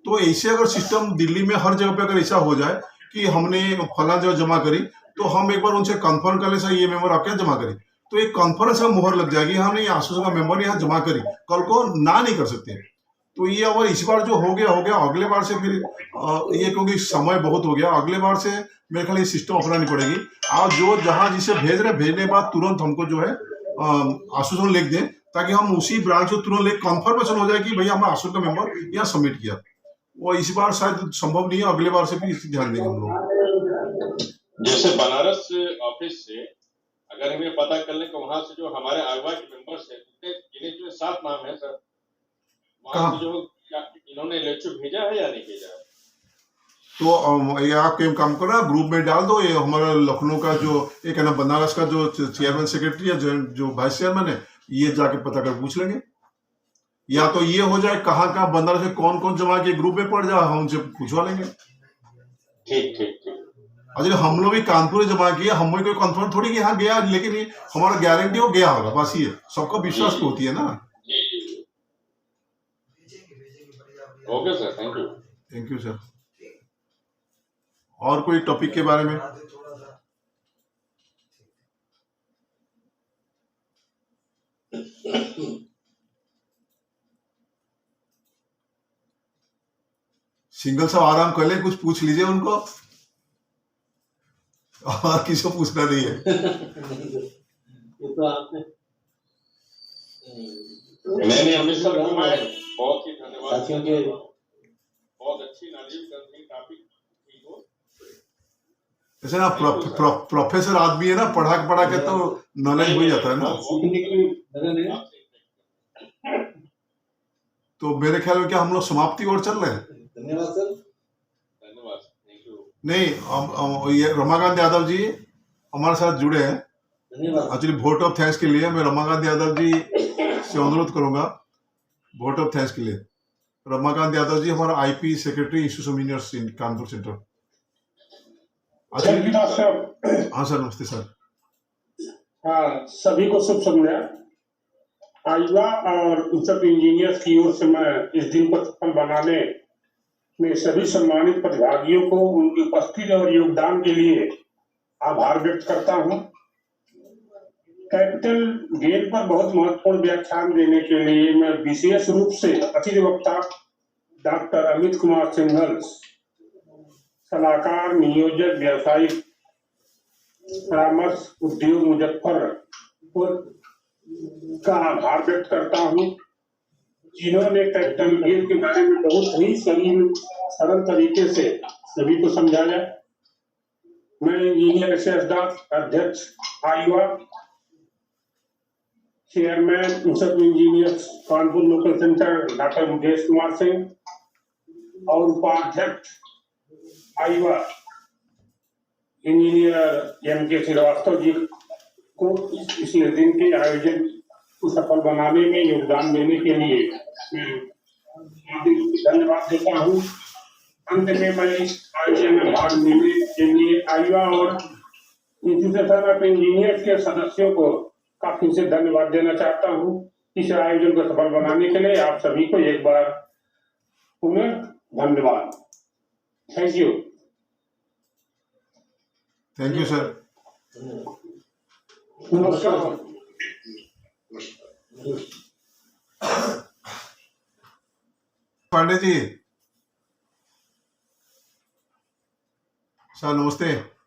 तो ऐसे अगर सिस्टम दिल्ली में हर जगह पे अगर ऐसा हो जाए कि हमने फला जगह जमा करी, तो हम एक बार उनसे कंफर्म कर ले सर ये मेंबर आप क्या जमा करी, तो एक कॉन्फ्रेंस में मुहर लग जाएगी, हमने आश्वासन का मेंबर यहाँ जमा करी, कल को ना नहीं कर सकते। तो ये अगर इस बार जो हो गया, अगले बार से फिर ये क्योंकि समय बहुत हो गया, अगले बार से मेरे ख्याल ये सिस्टम अपनानी पड़ेगी। आप जो जहां जिसे भेज रहे भेजने के बाद तुरंत हमको जो है आश्वासन लिख दें, ताकि हम उसी ब्रांच को तुरंत ले कॉन्फर्मेशन हो जाए कि भैया हमारा आश्वासन का मेंबर यहाँ सबमिट किया। वो इस बार शायद संभव नहीं है, अगले बार से भी इस ध्यान देंगे हम लोग। जैसे बनारस ऑफिस से अगर हमें पता कर लें कि वहां से जो हमारे आगवा के मेंबर्स हैं जिन्हें जो 7 नाम है सर, वहां से जो इन्होंने LHO भेजा है या नहीं भेजा है, तो ये आप काम करो ग्रुप में डाल दो। ये हमारा लखनऊ का जो एक है ना बनारस का जो चेयरमैन सेक्रेटरी है जो वाइस चेयरमैन है, ये जाके पता कर पूछ लेंगे। या तो ये हो जाए कहाँ बनारस में कौन कौन जमा के ग्रुप में पड़ जाए, हम उनसे पूछवा लेंगे। ठीक। अगर हम लोग भी कानपुर जमा किया, हमें कोई कॉन्फर्म थोड़ी कि हाँ गया, लेकिन ये हमारा गारंटी हो गया होगा, बस ये सबका विश्वास तो होती है ना। Okay sir, thank you sir. और कोई टॉपिक के बारे में? सिंगल सब आराम कर ले, कुछ पूछ लीजिए उनको, और किसी को पूछना नहीं है। ये तो आपने मैंने अमृतसर घुमाए, बहुत ही धन्यवाद साथियों के, बहुत अच्छी नाजिब करनी टॉपिक ठीक हो। ऐसे ना प्रोफेसर आदमी है ना, पढ़ा के तो नॉलेज हो जाता है ना। तो मेरे ख्याल में क्या हम लोग समाप्ति ओर चल रहे हैं? धन्यवाद सर। नहीं, ये रमाकांत यादव जी हमारे साथ जुड़े हैं। धन्यवाद। एक्चुअली वोट ऑफ थैंक्स के लिए मैं रमाकांत यादव जी से अनुरोध करूंगा वोट ऑफ थैंक्स के लिए। रमाकांत यादव जी हमारा IP secretary institute of engineers Kanpur centre. हाँ सर, नमस्ते सर। हाँ, सभी को शुभ संध्या। आईवा और इंस्टीट्यूट इंजीनियर्स की ओर से मैं इस दिन को सफल बनाने में सभी सम्मानित प्रतिभागियों को उनकी उपस्थिति और योगदान के लिए आभार व्यक्त करता हूँ। कैपिटल गेन पर बहुत महत्वपूर्ण व्याख्यान देने के लिए मैं विशेष रूप से अतिथि वक्ता डॉक्टर अमित कुमार सिंघल, सलाहकार नियोजक व्यावसायिक परामर्श उद्योग मुजफ्फरपुर का आभार व्यक्त करता हूँ, जिन्होंने कैपिटल गेन के बारे में बहुत ही सरल तरीके से सभी को समझाया। मैं इंजीनियर एस दास, अध्यक्ष आईवा, chairman institute engineers Kanpur local centre doctor Mukesh Kumar Singh और उपाध्यक्ष आईवा इंजीनियर एम.के. श्रीवास्तव जी को इस दिन के आयोजन को सफल बनाने में योगदान देने के लिए धन्यवाद देता हूँ। अंत में मैं इस आयोजन में भाग लेने के लिए आईवा और इंस्टीट्यूशन ऑफ इंजीनियर्स के सदस्यों को काफी से धन्यवाद देना चाहता हूँ। इस आयोजन को सफल बनाने के लिए आप सभी को एक बार पुनः धन्यवाद। Thank you. Thank you sir. नमस्कार। पांडे जी सर, नमस्ते।